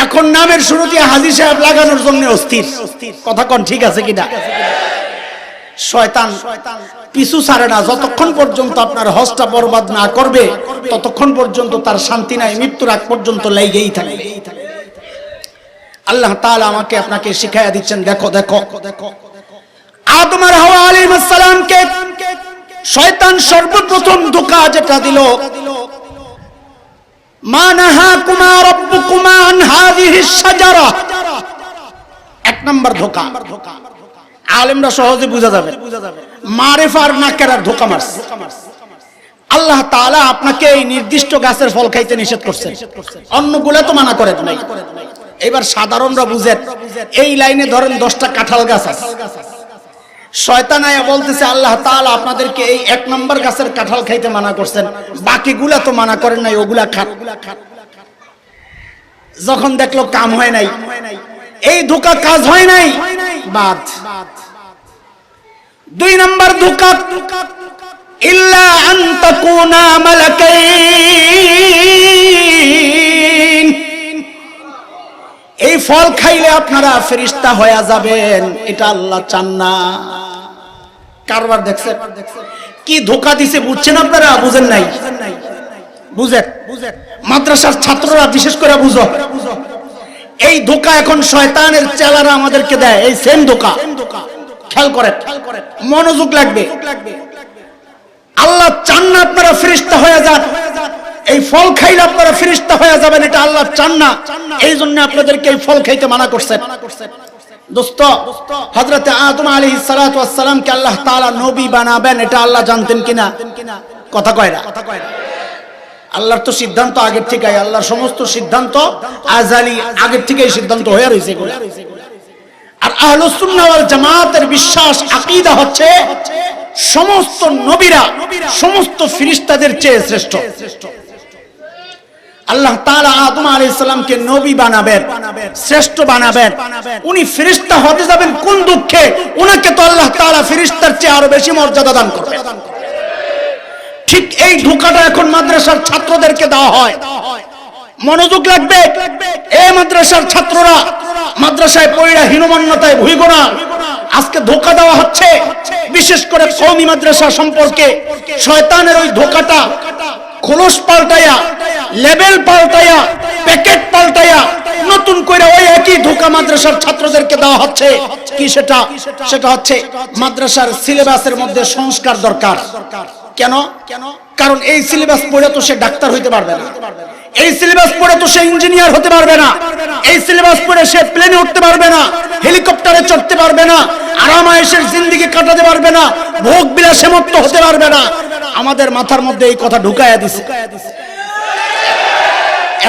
এখন নামের শুরুতে হাজী সাহেব লাগানোর জন্য অস্থির। কথা কোন ঠিক আছে কিনা? শয়তান পিছু ছাড়ে না, যতক্ষণ পর্যন্ত আপনার হজটা বরবাদ না করবে ততক্ষণ পর্যন্ত তার শান্তি নাই, মৃত্যুর আগ পর্যন্ত লেগেই থাকে। আল্লাহ তাআলা আমাকে আপনাকে শিখাইয়া দিচ্ছেন, দেখো দেখো আদম আর হাওয়া আলাইহিস সালামকে শয়তান সর্বপ্রথম ধোঁকা যেটা দিল, মা নাহাকুমা রাব্বুকুমা আন হাযিহিস শাজারা, এক নাম্বার ধোঁকা। আলেমরা সহজে বুঝা যাবে, মারিফা আর নাকেরার ধোঁকা মারছে। আল্লাহ তাআলা আপনাকে এই নির্দিষ্ট গাছের ফল খাইতে নিষেধ করছেন, অন্যগুলো তো মানা করেন নাই। এবার সাধারণরা বুঝেন, এই লাইনে ধরেন 10টা কাঁঠাল গাছ আছে, শয়তান আয়া বলতেছে আল্লাহ তাআলা আপনাদেরকে এই এক নম্বর গাছের কাঁঠাল খাইতে মানা করছেন, বাকিগুলা তো মানা করেন নাই, ওগুলা খান। যখন দেখলো কাম হয় নাই, এই ধোঁকা কাজ হয় নাই, বাদ। 2 নম্বর ধোঁকা, ইল্লা আন তাকুনা মালাকাইন, এই ফল খাইলে আপনারা ফেরেশতা হয়ে যাবেন, এটা আল্লাহ চান না। কারবার দেখছেন কি ধোঁকা দিছে, বুঝছেন আপনারা? বুঝেন নাই? বুঝেন, মাদ্রাসার ছাত্ররা বিশেষ করে বুঝো, এই ধোঁকা এখন শয়তানের চেলারা আমাদেরকে দেয়, এই সেম ধোঁকা। খেয়াল করেন, মনোযোগ লাগবে। আল্লাহ চান না আপনারা ফেরেশতা হয়ে যান, এই ফল খাইলে আপনারা ফেরেশতা হয়ে যাবেন, এটা আল্লাহ চান না। এই জন্য আপনাদেরকে এই ফল খাইতে মানা করছেন। দোস্ত, হযরত আদম আলাইহিস সালাতু ওয়াস সালামকে আল্লাহ তাআলা নবী বানাবেন, এটা আল্লাহ জানতেন কিনা? কথা কয় না। আল্লাহর তো সিদ্ধান্ত আগের থেকেই, আল্লাহর সমস্ত সিদ্ধান্ত আযালি, আগের থেকেই সিদ্ধান্ত হয়ে রয়েছে। আর আহলুস সুন্নাহ ওয়াল জামাতের বিশ্বাস আকীদা হচ্ছে সমস্ত নবীরা সমস্ত ফেরেশতাদের চেয়ে শ্রেষ্ঠ। আল্লাহ তাআলা আদম আলাইহিস সালামকে নবী বানাবেন, শ্রেষ্ঠ বানাবেন, উনি ফেরেশতা হতে যাবেন কোন দুঃখে? উনাকে তো আল্লাহ তাআলা ফেরেশতার চেয়ে আরো বেশি মর্যাদা দান করবেন। ঠিক এই ধোঁকাটা এখন মাদ্রাসার ছাত্রদেরকে দেওয়া হয়। মনোযোগ লাগবে। এই মাদ্রাসার ছাত্ররা মাদ্রাসায় পড়া হীনমন্যতায় ভুইগো না। আজকে ধোঁকা দেওয়া হচ্ছে, বিশেষ করে কওমি মাদ্রাসা সম্পর্কে শয়তানের ওই ধোঁকাটা খোলস পাল্টায়া, লেবেল পাল্টায়া, প্যাকেট পাল্টায়া নতুন করে ওই একই ধোঁকা মাদ্রাসার ছাত্রদেরকে দেওয়া হচ্ছে। কি সেটা? সেটা হচ্ছে মাদ্রাসার সিলেবাসের মধ্যে সংস্কার দরকার। কেন? কারণ এই সিলেবাস পড়ে তো সে ডাক্তার হইতে পারবে না, এই সিলেবাস পড়ে তো সে ইঞ্জিনিয়ার হতে পারবে না, এই সিলেবাস পড়ে সে প্লেনে উঠতে পারবে না, হেলিকপ্টারে চড়তে পারবে না, আরামায়েশের জিন্দেগি কাটাতে পারবে না, ভোগ বিলাসে মত্ত হতে পারবে না। আমাদের মাথার মধ্যে এই কথা ঢুকায়া দিছে।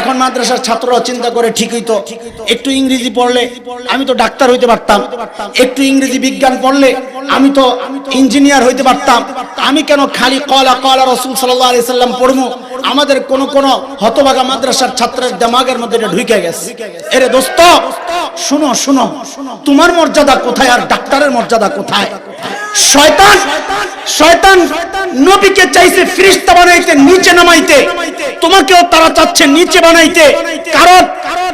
এখন মাদ্রাসার ছাত্ররা চিন্তা করে, ঠিকই তো, একটু ইংরেজি পড়লে আমি তো ডাক্তার হইতে পারতাম, একটু ইংরেজি বিজ্ঞান পড়লে আমি তো ইঞ্জিনিয়ার হইতে পারতাম, আমি কেন খালি ক্বালা ক্বালা রাসূল সাল্লাল্লাহু আলাইহি সাল্লাম পড়মু? আমাদের কোন হতভাগা মাদ্রাসার ছাত্রের দিমাগের মধ্যে এটা ঢুকে গেছে। এরে দোস্ত, শুনো শুনো, তোমার মর্যাদা কোথায় আর ডাক্তারের মর্যাদা কোথায়? শয়তান নবীকে চাইছে ফেরেশতা বানাইতে, নিচে নামাইতে, তোমাকেও তারা চাচ্ছে নিচে বানাইতে।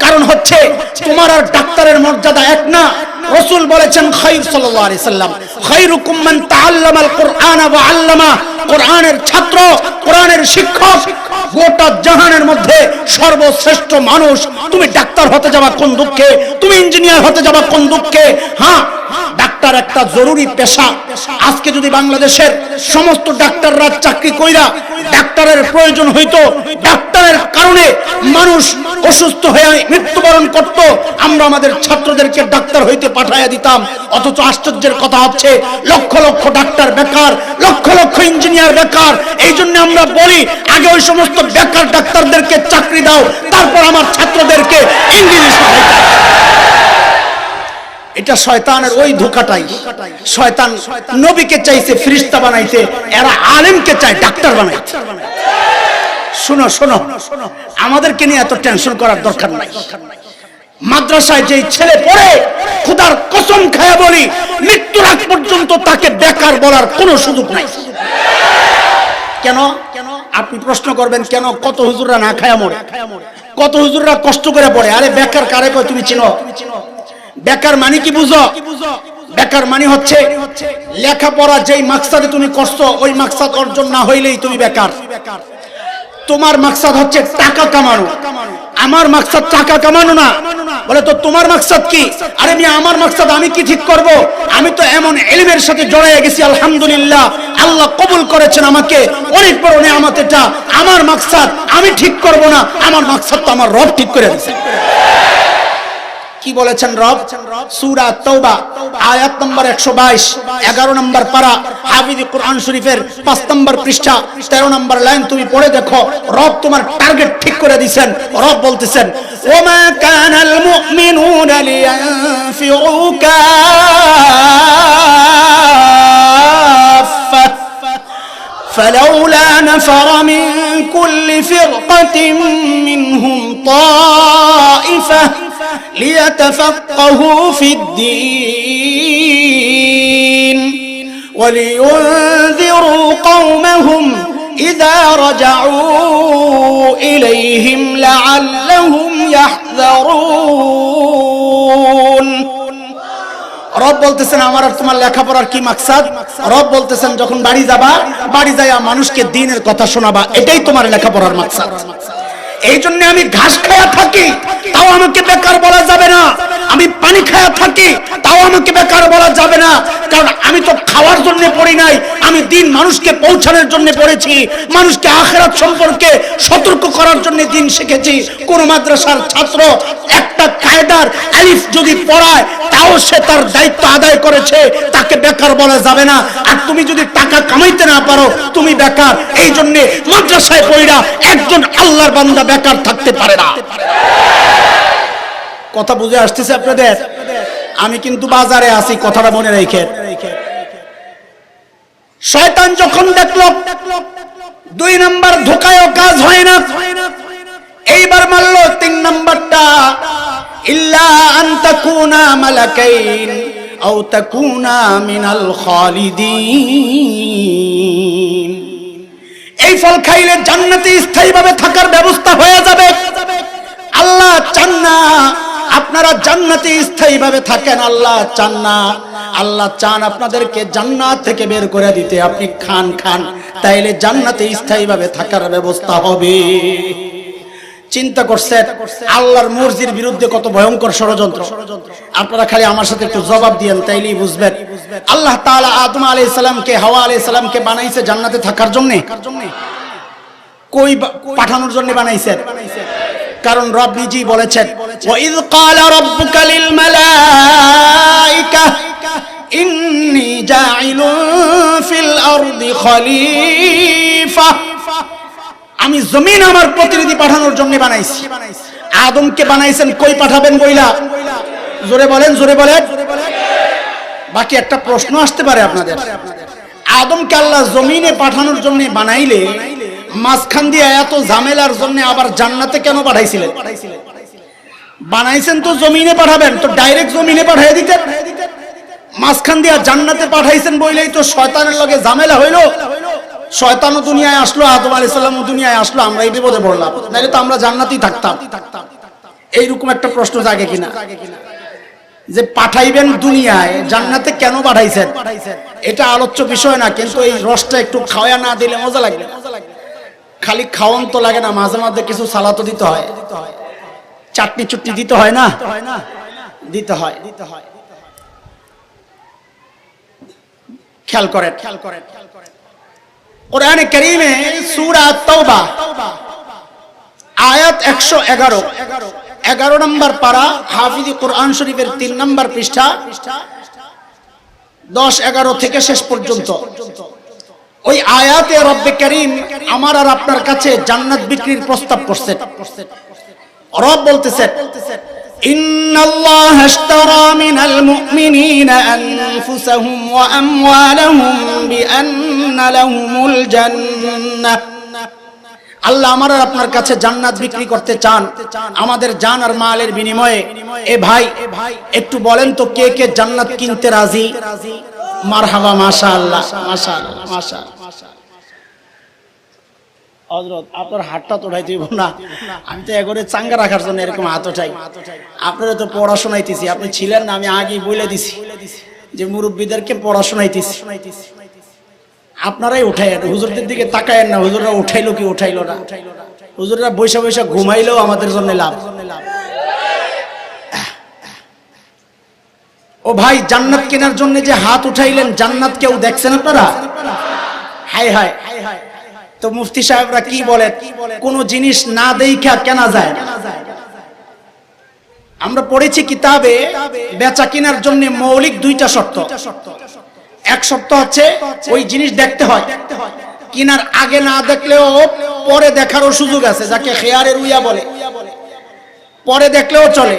কারণ হচ্ছে তোমার আর ডাক্তারের মর্যাদা এক না। রাসূল বলেছেন খায়র সাল্লাল্লাহু আলাইহি সাল্লাম, খায়রুকুম মান তাআল্লামাল কুরআনা ওয়া আল্লামা, কোরআনের ছাত্র, কোরআনের শিক্ষক গোটা জাহানের মধ্যে সর্বশ্রেষ্ঠ মানুষ। তুমি ডাক্তার হতে যাবা কোন দুঃখে? তুমি ইঞ্জিনিয়ার হতে যাবা কোন দুঃখে? হ্যাঁ, ডাক্তার একটা জরুরি পেশা। আজকে যদি বাংলাদেশের সমস্ত ডাক্তাররা চাকরি কইরা ডাক্তারের প্রয়োজন হইতো, ডাক্তারের কারণে মানুষ অসুস্থ হয়ে মৃত্যুবরণ করত, আমরা আমাদের ছাত্রদেরকে ডাক্তার হইতে পাঠাইয়া দিতাম। অথচ আশ্চর্যের কথা হচ্ছে লক্ষ লক্ষ ডাক্তার বেকার, লক্ষ লক্ষ ইঞ্জিনিয়ার বেকার। এই জন্য আমরা বলি, আগে ওই সমস্ত বেকার ডাক্তারদেরকে চাকরি দাও, তারপর আমার ছাত্রদেরকে ইংরেজি শেখাও। এটা শয়তানের ওই ধোঁকাটাই। শয়তান নবীকে চাইছে ফেরেশতা বানাইতে, এরা আলেমকে চায় ডাক্তার বানাইতে। শোনো শোনো, আমাদেরকে নিয়ে এত টেনশন করার দরকার নাই। মাদ্রাসায় যে ছেলে পড়ে, খোদার কসম খায়া বলি, মৃত্যুর আগ পর্যন্ত তাকে বেকার বলার কোনো সুযোগ নাই। কেন? আপনি প্রশ্ন করবেন কেন? কত হুজুররা না খায়া মরে, কত হুজুররা কষ্ট করে পড়ে। আরে বেকার কারে কয় তুমি চিনো? বেকার মানে কি বুঝো? বেকার মানে হচ্ছে লেখাপড়া যেই মাকসাদে তুমি করছো, ওই মাকসাদ অর্জন না হইলেই তুমি বেকার। তোমার মাকসাদ হচ্ছে টাকা কামানো, আমার মাকসাদ টাকা কামানো না। বলে তো তোমার মাকসাদ কি? আরে মিয়া আমার মাকসাদ আমি কি ঠিক করব? আমি তো এমন ইলমের সাথে জড়িয়ে গেছি, আলহামদুলিল্লাহ আল্লাহ কবুল করেছেন আমাকে, অনেক বড় নিয়ামত এটা। আমার মাকসাদ আমি ঠিক করব না, আমার মাকসাদ তো আমার রব ঠিক করে দিয়েছে। কি বলেছেন রব? সূরা তাওবা আয়াত নম্বর 122, 11 নম্বর পারা, হাফিজ কোরআন শরীফের 5 নম্বর পৃষ্ঠা, 13 নম্বর লাইন তুমি পড়ে দেখো। রব তোমার টার্গেট ঠিক করে দিয়েছেন। রব বলতেছেন, ওমা কানাল মুমিনুনা লিয়ানফিরু কাফা فلولا نفر من كل فرقة منهم طائفة ليتفقهوا في الدين ولينذروا قومهم إذا رجعوا إليهم لعلهم يحذرون। রব বলতেছেন আমার আর তোমার লেখাপড়ার কি মাকসাদ? রব বলতেছেন যখন বাড়ি যাবা, বাড়ি যাইয়া মানুষকে দ্বীনের কথা শোনাবা, এটাই তোমার লেখাপড়ার মাকসাদ। এই জন্য আমি ঘাস খায়া থাকি তাও আমাকে বেকার বলা যাবে না, আমি পানি খায়া থাকি তাও আমাকে বেকার বলা যাবে না, কারণ আমি তো খাওয়ার জন্য পড়ি নাই, আমি দ্বীন মানুষকে পৌঁছানোর জন্য পড়েছি, মানুষকে আখিরাত সম্পর্কে সতর্ক করার জন্য দ্বীন শিখেছি। কোন মাদ্রাসার ছাত্র একটা কায়দার আলিফ যদি পড়ায় তাও সে তার দায়িত্ব আদায় করেছে, তাকে বেকার বলা যাবে না। আর তুমি যদি টাকা কামাইতে না পারো তুমি বেকার। এই জন্য মাদ্রাসায় পড়া একজন আল্লাহর বান্দা বেকার থাকতে পারে না। কথা বুঝে আসতেছে আপনাদের? আমি কিন্তু বাজারে আছি, কথাটা মনে রেখে। শয়তান যখন দেখলো 2 নাম্বার ধোকায়ও কাজ হয় না, এইবার মারলো 3 নাম্বারটা, ইল্লা আন তাকুনা মালাকাইন আও তাকুনা মিনাল খালিদিন। এই ফল খাইলে জান্নাতে স্থায়ীভাবে থাকার ব্যবস্থা হয়ে যাবে। আল্লাহ চান না আপনারা জান্নাতে স্থায়ীভাবে থাকেন, আল্লাহ চান না। আল্লাহ চান আপনাদেরকে জান্নাত থেকে বের করে দিতে। আপনি খান তাইলে জান্নাতে স্থায়ীভাবে থাকার ব্যবস্থা হবে। চিন্তা করছেন আল্লাহর মর্জির বিরুদ্ধে কত ভয়ঙ্কর ষড়যন্ত্র? আপনারা খালি আমার সাথে একটু জবাব দিয়েন, তাইলেই বুঝবেন। আল্লাহ তাআলা আদম আলাইহিস সালামকে, হাওয়া আলাইহিস সালামকে বানাইছে জান্নাতে থাকার জন্য? কই পাঠানোর জন্য বানাইছেন? কারণ রব নিজেই বলেছেন, ওয়াইয ক্বালা রাব্বুকা লিল মালাইকা ইন্নী জাইলুন ফিল আরদি খলিফা। আমি জমিন আমার প্রতিনিধি পাঠানোর জন্য বানাইছি। আদমকে বানাইছেন কই পাঠাবেন বইলা? জোরে বলেন, জোরে বলেন। বাকি একটা প্রশ্ন আসতে পারে আপনাদের, আদমকে আল্লাহ জমিনে পাঠানোর জন্য বানাইলে মাঝখান দিয়ে এত ঝামেলার জন্য আবার জান্নাতে কেন পাঠাইছিলেন? বানাইছেন তো জমিনে পাঠাবেন, তো ডাইরেক্ট জমিনে পাঠিয়ে দিতেন। মাঝখান দিয়ে জান্নাতে পাঠাইছেন বইলেই তো শয়তানের লগে ঝামেলা হইলো। শয়তানও দুনিয়ায় আসলো, আদম আলাইহিস সালামও দুনিয়ায় আসলো, আমরা এই বিপদে পড়লাম। নাইলে তো আমরা জান্নাতেই থাকতাম। এইরকম একটা প্রশ্ন জাগে কিনা যে পাঠাইবেন দুনিয়ায়, জান্নাতে কেন পাঠাইছেন? এটা আলোচ্য বিষয় না, কিন্তু এই রসটা একটু খাওয়া না দিলে মজা লাগবে। খালি খাওয়ান তো লাগে না, মাঝে মাঝে কিছু সালাতো দিতে হয়, চাটনি চুটনি দিতে হয় না? দিতে হয়। খেয়াল করেন কোরআনে কারীমে সূরা তাওবা আয়াত 111, 11 নম্বর পারা, হাফিজ কোরআন শরীফের 3 নম্বর পৃষ্ঠা, 10-11 থেকে শেষ পর্যন্ত ওই আয়াতে রব্বে কারীম আমার আর আপনার কাছে জান্নাত বিক্রির প্রস্তাব করছেন। রব বলতেছেন, ইন্নাল্লাহা আশতারা মিনাল মুমিনিনা আনফুসাহুম ওয়া আমওয়ালাহুম বিআন্না লাহুমুল জান্নাহ। আল্লাহ আমার আর আপনার কাছে জান্নাত বিক্রি করতে চান আমাদের জান আর মালের বিনিময়ে। এ ভাই একটু বলেন তো কে কে জান্নাত কিনতে রাজি? মারহাবা, মাশাআল্লাহ, মাশাআল্লাহ, মাশাআল্লাহ। হযরত আপনার হাতটা তো উঠাই দিব না, আমি তো এগরে চাঙ্গা রাখার জন্য এরকম হাত উঠাই। আপনারা তো পড়াশোনাইতেছি, আপনি ছিলেন না, আমি আগেই বলে দিছি যে মুরব্বীদেরকে পড়াশোনাইতেছি। আপনারাই উঠায়েন, হুজুরদের দিকে তাকায়েন না, হুজুররা উঠাইলো কি উঠাইলো না। হুজুররা বৈশা বৈশা ঘুমাইলেও আমাদের জন্য লাভ। ও ভাই, জান্নাত কেনার জন্য যে হাত উঠাইলেন, জান্নাত কেউ দেখছেন আপনারা? হায় হায়। তো মুফতি সাহেবরা কি বলেন, কোন জিনিস না দেখা কেনা যায় না। আমরা পড়েছি কিতাবে, বেচা কেনার জন্য মৌলিক দুইটা শর্ত। এক শর্ত হচ্ছে ওই জিনিস দেখতে হয়, কেনার আগে না দেখলেও পরে দেখারও সুযোগ আছে, যাকে খেয়ারের উইয়া বলে। পরে দেখলেও চলে,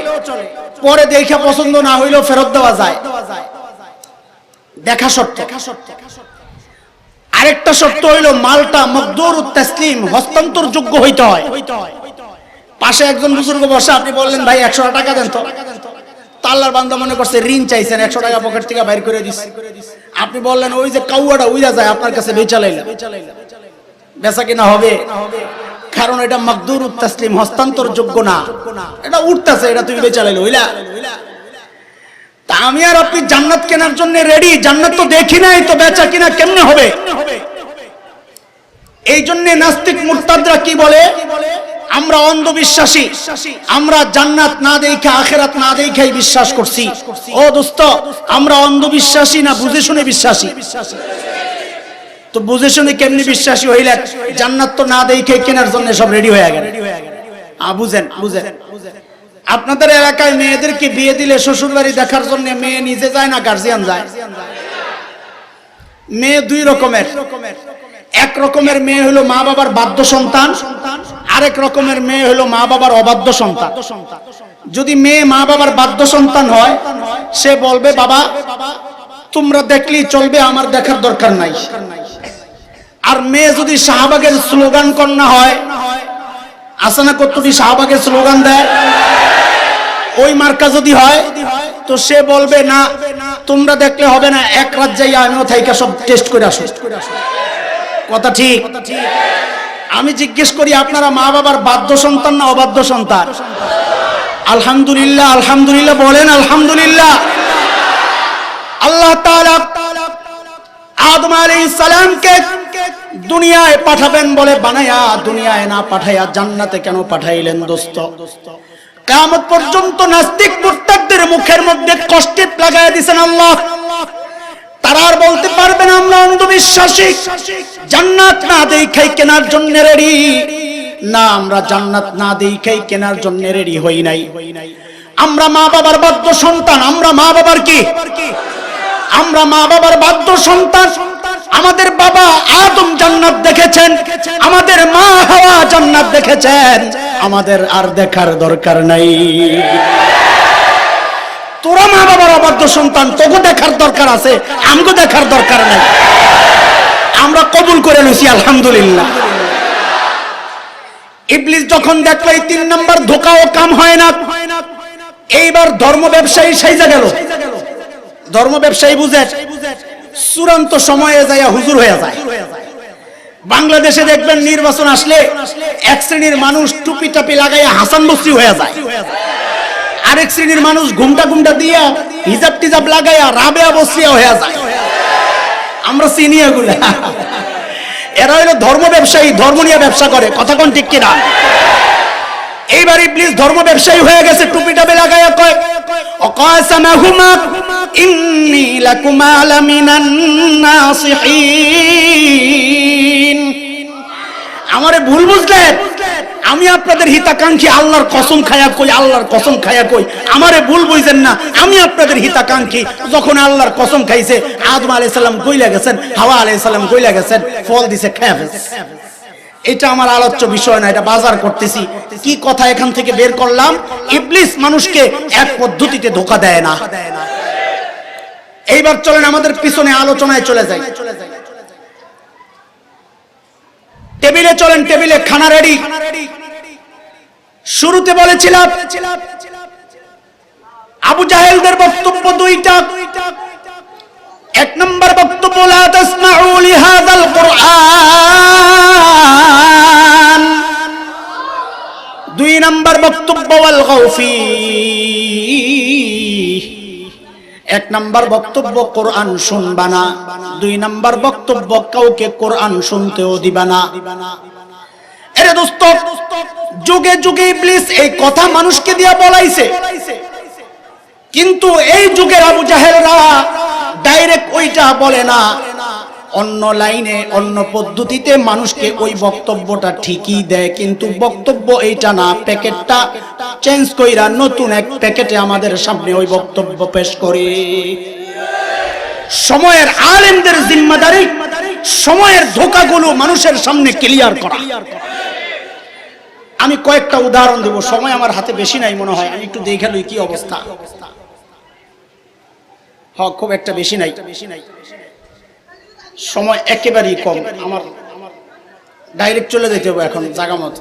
পরে দেখে পছন্দ না হইলেও ফেরত দেওয়া যায়, দেখা শর্ত। আরেকটা শর্ত হইলো মালটা মকদুরুত তাসলিম, হস্তান্তর যোগ্য হইতে হয়। পাশে একজন বুজুর্গ বসে, আপনি বললেন ভাই 100 টাকা দেন তো, আল্লাহর বান্দা মনে করছে ঋণ চাইছেন, 100 টাকা পকেট থেকে বাইর করে দিচ্ছে। আপনি বললেন ওই যে কাউয়াটা উইরা যায়, আপনার কাছে বেচা লাইলা, বেচা কিনা হবে? কারণ এটা মকদুরুত তাসলিম, হস্তান্তর যোগ্য না, এটা উঠতেছে, এটা তুমি বেচা লাইলা হইলা। তা আমি আর আপনি জান্নাত কেনার জন্য রেডি, জান্নাত তো দেখি নাই, তো বেচা কিনা কেমনে হবে? এই জন্য নাস্তিক মুরতাদরা কি বলে, আমরা অন্ধবিশ্বাসী, আমরা জান্নাত না দেখে আখিরাত না দেখেই বিশ্বাস করছি। ও দোস্ত, আমরা অন্ধবিশ্বাসী না বুঝে শুনে বিশ্বাসী? তো বুঝে শুনে কেমনি বিশ্বাসী হইলেন? জান্নাত তো না দেখে কেনার জন্য সব রেডি হয়ে গেল। বুঝেন বুঝেন, আপনাদের এলাকায় মেয়েদেরকে বিয়ে দিলে শ্বশুর বাড়ি দেখার জন্য মেয়ে নিজে যায় না গার্জিয়ান যায়? মেয়ে দুই রকমের, এক রকমের মেয়ে হলো মা বাবার বাধ্য সন্তান, আরেক রকমের মেয়ে হলো মা বাবার অবাধ্য সন্তান। যদি মেয়ে মা বাবার বাধ্য সন্তান হয়, সে বলবে বাবা তোমরা দেখলেই চলবে, আমার দেখার দরকার নাই। আর মেয়ে যদি শাহবাগের স্লোগান কন্যা হয়, আসে না কতটি শাহবাগের স্লোগান দেয়, ওই মার্কা যদি হয়, তো সে বলবে না তোমরা দেখলে হবে না, এক রাত যাই আমিও থাইকা সব টেস্ট করে আসো। কথা ঠিক? আমি জিজ্ঞেস করি, আপনারা মা বাবার বাধ্য সন্তান না অবাধ্য সন্তান? আলহামদুলিল্লাহ, আলহামদুলিল্লাহ বলেন আলহামদুলিল্লাহ। আল্লাহ তাআলা আদম আলাইহিস সালামকে দুনিয়ায় পাঠাবেন বলে বানায়া, দুনিয়ায় না পাঠায়া জান্নাতে কেন পাঠাইলেন দোস্ত? কিয়ামত পর্যন্ত নাস্তিক মুরতাদদের মুখের মধ্যে কষ্টে লাগায় দিবেন আল্লাহ। তারা আর বলতে পারবে না আমরা অন্ধবিশ্বাসী, জান্নাত না দেখাই কেনার জন্য রেডি। না, আমরা জান্নাত না দেখাই কেনার জন্য রেডি হই নাই। আমরা মা বাবার বাধ্য সন্তান। আমরা মা বাবার কি? আমরা মা বাবার বাধ্য সন্তান। আমাদের বাবা আদম জান্নাত দেখেছেন, আমাদের মা হাওয়া জান্নাত দেখেছেন, আমাদের আর দেখার দরকার নাই। তোরা মা বাবার অবাধ্য সন্তান, তোকে দেখার দরকার আছে, আমগো দেখার দরকার নাই। আমরা কবুল করে নিছি আলহামদুলিল্লাহ। ইবলিস যখন দেখলো এই 3 নাম্বার ধোঁকাও কাম হয় না, এইবার ধর্ম ব্যবসায়ী সাইজা গেল। ধর্ম ব্যবসায়ী বুঝে চূড়ান্ত সময়ে যায় হুজুর হয়ে যায়। বাংলাদেশে দেখবেন নির্বাচন আসলে এক শ্রেণীর মানুষ টুপি টাপি লাগাইয়া হাসান বসরি হয়ে যায়, আরেক শ্রেণীর মানুষ ঘুমটা ঘুমটা দিয়া হিজাব টিজাব লাগাইয়া রাবেয়া বসরিয়া হয়ে যায়। আমরা চিনি এগুলা। এরা হলো ধর্ম ব্যবসায়ী, ধর্ম নিয়ে ব্যবসা করে। কথা কোন ঠিক কিনা? এইবার ইবলিস ধর্ম ব্যবসায়ী হয়ে গেছে, টুপি টাপি লাগাইয়া কয় অকাসামাহুমা ইন্নী লাকুমা লামিনান নাসিহিন। আমারে ভুল বুঝলেন, আমি আপনাদের হিতাকাঙ্ক্ষী। আল্লাহর কসম খায়া কই, আল্লাহর কসম খায়া কই, আমারে ভুল বুঝেন না, আমি আপনাদের হিতাকাঙ্ক্ষী। যখন আল্লাহর কসম খাইছে, আদম আলাইহিস সালাম কইলা গেছেন, হাওয়া আলাইহিস সালাম কইলা গেছেন, ফল দিছে খায়া ফেলছে। এটা আমার আলোচ্য বিষয় না, এটা বাজার করতেছি। কি কথা এখান থেকে বের করলাম? ইবলিস মানুষকে এক পদ্ধতিতে ধোঁকা দেয় না। এইবার চলেন আমাদের পিছনে আলোচনায় চলে যাই। টেবিলে চলেন, টেবিলে খানা রেডি। শুরুতে বলেছিলাম আবু জাহেলদের বক্তব্য দুইটা। 1 নম্বর বক্তব্য লা তাসমাউ লিহাযাল কুরআন। 2 নম্বর বক্তব্য ওয়াল গাউফি। 1 নম্বর বক্তব্য কোরআন শুনবা না, 2 নম্বর বক্তব্য কাউকে কোরআন শুনতেও দিবা না। এরে দোস্ত, যুগে যুগে ইবলিস এই কথা মানুষকে দিয়া বলাইছে, কিন্তু এই যুগের আবু জাহেলরা ডাইরেক্ট ওইটা বলে না, অন্য লাইনে অন্য পদ্ধতিতে মানুষকে ওই বক্তব্যটা ঠিকই দেয়, কিন্তু বক্তব্য এইটা না, প্যাকেটটা চেঞ্জ কইরা নতুন এক প্যাকেটে আমাদের সামনে ওই বক্তব্য পেশ করে। সময়ের আলেমদের জিম্মাদারি সময়ের ধোঁকাগুলো মানুষের সামনে ক্লিয়ার করা। আমি কয়েকটা উদাহরণ দেব, সময় আমার হাতে বেশি নাই মনে হয়, আমি একটু দেখে লই কি অবস্থা। হ্যাঁ, খুব একটা বেশি নাই, সময় একেবারেই কম, আমার ডাইরেক্ট চলে যেতে হবে এখন জায়গা মতো।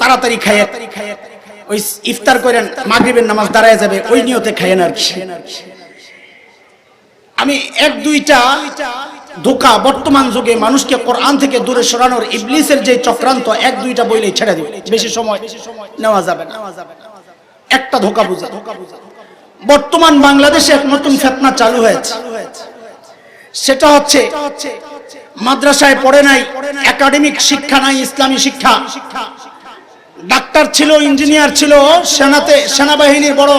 তাড়াতাড়ি খাইয়ে ওই ইফতার করেন, মাগরিবের নামাজ দাঁড়ায় যাবে, ওই নিয়তে খাইয়েন আর কি। আমি এক দুইটা ধোঁকা বর্তমান যুগে মানুষকে কোরআন থেকে দূরে সরানোর ইবলিসের যে চক্রান্ত, এক দুইটা বইলেই ছেড়ে দিবে, বেশি সময় নেওয়া যাবে না। একটা ধোঁকা বুঝা, বর্তমান বাংলাদেশে এক নতুন ফিতনা চালু হয়েছে, সেটা হচ্ছে মাদ্রাসায় পড়ে নাই, একাডেমিক শিক্ষা নাই, ইসলামী শিক্ষা। ডাক্তার ছিল, ইঞ্জিনিয়ার ছিল, সেনাবাহিনীর বড়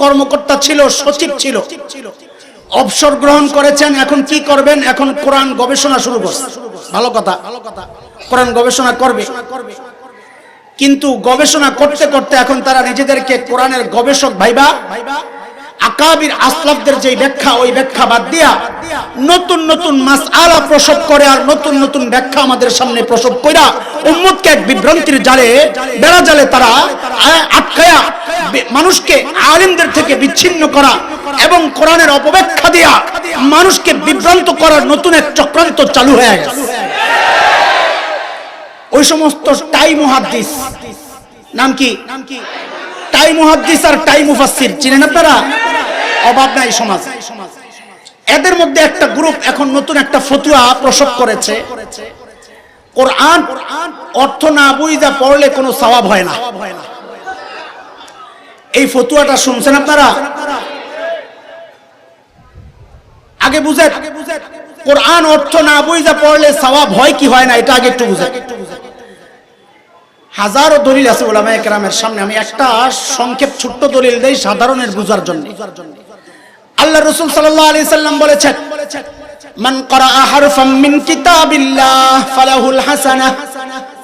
কর্মকর্তা ছিল, সচিব ছিল, অবসর গ্রহণ করেছেন। এখন কি করবেন? এখন কোরআন গবেষণা শুরু করছে। ভালো কথা, কোরআন গবেষণা করবে, কিন্তু গবেষণা করতে করতে এখন তারা নিজেদেরকে কোরআনের গবেষক ভাইবা আকাবির আসলাফদের যে ব্যাখ্যা, ওই ব্যাখ্যা বাদ দিয়া নতুন নতুন মাসআলা প্রসব করে, আর নতুন নতুন ব্যাখ্যা আমাদের সামনে প্রসব কইরা উম্মতকে এক বিভ্রান্তির জালে, বেড়া জালে তারা আটকায়া মানুষকে আলেমদের থেকে বিচ্ছিন্ন করা এবং কোরআনের অপব্যাখ্যা দিয়া মানুষকে বিভ্রান্ত করার নতুন এক চক্রান্ত চালু হয়ে গেছে। ওই সমস্ত টাই মুহাদ্দিস, নাম কি? টাই মুহাদ্দিস আর টাই মুফাসসির চিনেন আপনারা? অভাব নাই সমাজ। এদের মধ্যে একটা গ্রুপ এখন নতুন একটা ফতোয়া প্রসব করেছে, কোরআন অর্থ না বুঝা পড়লে কোনো সওয়াব হয় না। এই ফতোয়াটা শুনছেন আপনারা? আগে বুঝেন, কোরআন অর্থ না বুঝা পড়লে সওয়াব হয় কি হয় না, এটা আগে একটু বুঝেন। হাজারো দলিল আছে উলামায়ে কেরামের সামনে, আমি একটা সংক্ষেপ ছোট্ট দলিল দেই সাধারণের বুঝার জন্য। আল্লাহ রাসূল সাল্লাল্লাহু আলাইহি সাল্লাম বলেছেন, মান ক্বারাআ হারফাম মিন কিতাবিল্লাহ ফালাহুল হাসানাহ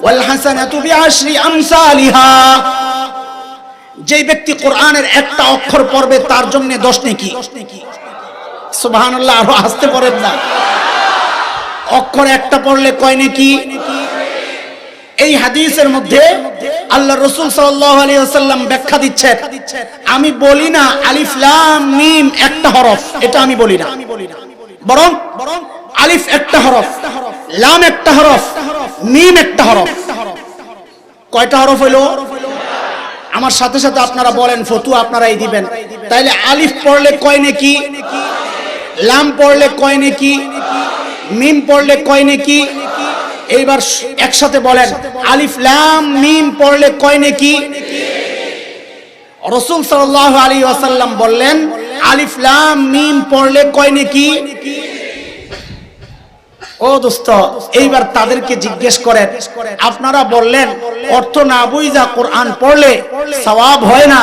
ওয়াল হাসানাতু বিআশরি আমসালিহা। যে ব্যক্তি কোরআনের একটা অক্ষর পড়বে তার জন্য 10 নেকি। সুবহানাল্লাহ, আরো আসতে পড়েন না। অক্ষর একটা পড়লে কয় নেকি? এই হাদিসের মধ্যে আল্লাহ রাসূল সাল্লাল্লাহু আলাইহি ওয়াসাল্লাম ব্যাখ্যা দিচ্ছেন, আমি বলি না আলিফ লাম মিম একটা হরফ, এটা আমি বলি না, বরং আলিফ একটা হরফ, লাম একটা হরফ, মিম একটা হরফ। কয়টা হরফ হইলো? আমার সাথে সাথে আপনারা বলেন, ফতোয়া আপনারাই দিবেন। তাইলে আলিফ পড়লে কয় নেকি, লাম পড়লে কয় নেকি, মিম পড়লে কয় নেকি? এইবার একসাথে বলেন, আলিফ লাম মিম পড়লে কয় নেকি? রাসূল সাল্লাল্লাহু আলাইহি ওয়াসাল্লাম বললেন, আলিফ লাম মিম পড়লে কয় নেকি? ও দোস্ত, এইবার তাদেরকে জিজ্ঞেস করেন, আপনারা বললেন অর্থ না বুঝা কোরআন পড়লে সওয়াব হয় না,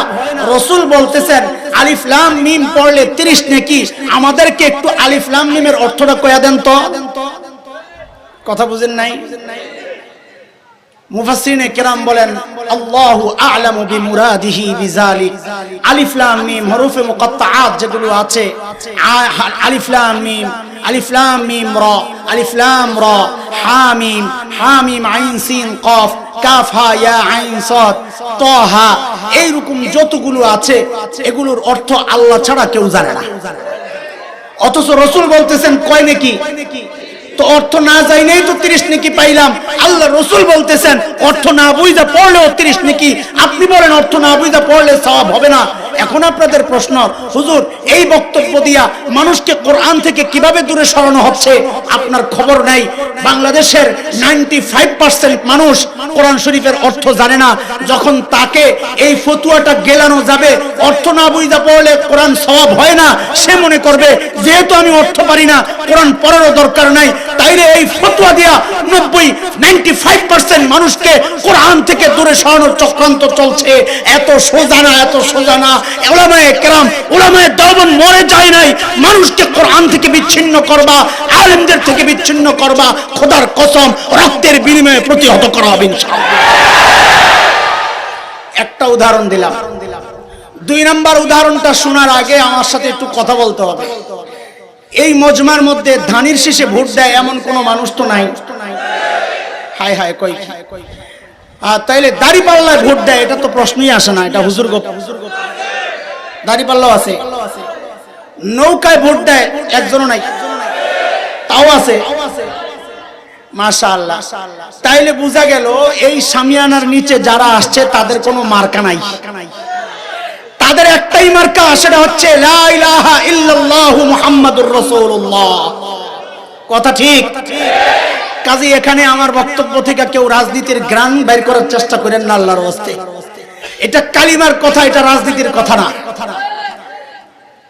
রাসূল বলতেছেন আলিফ লাম মিম পড়লে 30 নেকি। আমাদেরকে একটু আলিফ লাম মিমের অর্থটা কইয়া দেন তো। কথা বুঝেন নাই? মুফাসসিরিনে কেরাম বলেন, আল্লাহু আ'লামু বিমুরাদিহি বিযালিক। আলিফ লাম মিম হরফে মুকাত্তাআত যেগুলো আছে, আলিফ লাম মিম, আলিফ লাম মিম রা, আলিফ লাম রা, হা মিম আইন সিন কফ, কাফ হা ইয়া আইন সাদ তাহা, এইরকম যতগুলো আছে এগুলোর অর্থ আল্লাহ ছাড়া কেউ জানে না। অথচ রাসূল বলতেছেন কয় নেকি? তো অর্থ না জানাই তো 30 নেকি পাইলাম। আল্লাহ রাসূল বলতেছেন অর্থ না বুঝা পড়লেও 30 নেকি। আপনি বলেন অর্থ না বুঝা পড়লে সওয়াব হবে না। এখন আপনাদের প্রশ্ন, হুজুর এই বক্তব্য দিয়া মানুষকে কোরআন থেকে কিভাবে দূরে সরানো হচ্ছে? আপনার খবর নাই, বাংলাদেশের 95% মানুষ কোরআন শরীফের অর্থ জানে না। যখন তাকে এই ফতুয়াটা গেলানো যাবে, অর্থ না বুঝা পড়লে কোরআন সওয়াব হয় না, সে মনে করবে যেহেতু আমি অর্থ পারি না, কোরআন পড়ারও দরকার নাই। তাইলে এই ফতুয়া দিয়া 95% মানুষকে কোরআন থেকে দূরে সরানোর চক্রান্ত চলছে। এত সোজা না, এত সোজা না। উলামায়ে কেরাম, উলামায়ে দেওবন্দ মরে যায় নাই। মানুষকে কোরআন থেকে বিচ্ছিন্ন করবা, আলেমদের থেকে বিচ্ছিন্ন করবা, খোদার কসম রক্তের বিনিময়ে প্রতিহত করা হবে ইনশাআল্লাহ। একটা উদাহরণ দিলাম। 2 নম্বর উদাহরণটা শোনার আগে আমার সাথে একটু কথা বলতে হবে। এই মজমার মধ্যে ধানির শীষে ভোট দেয় এমন কোন মানুষ তো নাই। হায় হায় কই, তাইলে দাড়িপাল্লায় ভোট দেয়, এটা তো প্রশ্নই আসে না, এটা হুজুর গপ। দাড়িপাল্লাও আছে। নৌকায় ভোট দেয় একজনও নাই, তাও আছে। মাশাআল্লাহ। তাইলে বোঝা গেল এই সামিয়ানার নিচে যারা আসছে তাদের কোনো মার্কা নাই। তাদের একটাই মার্কা, সেটা হচ্ছে লা ইলাহা ইল্লাল্লাহু মুহাম্মাদুর রাসূলুল্লাহ। কথা ঠিক? কাজী এখানে আমার বক্তব্য থেকে কেউ রাজনীতির গ্রান বের করার চেষ্টা করেন না আল্লাহর ওয়াস্তে। এটা কালিমার কথা, এটা রাজনীতির কথা না।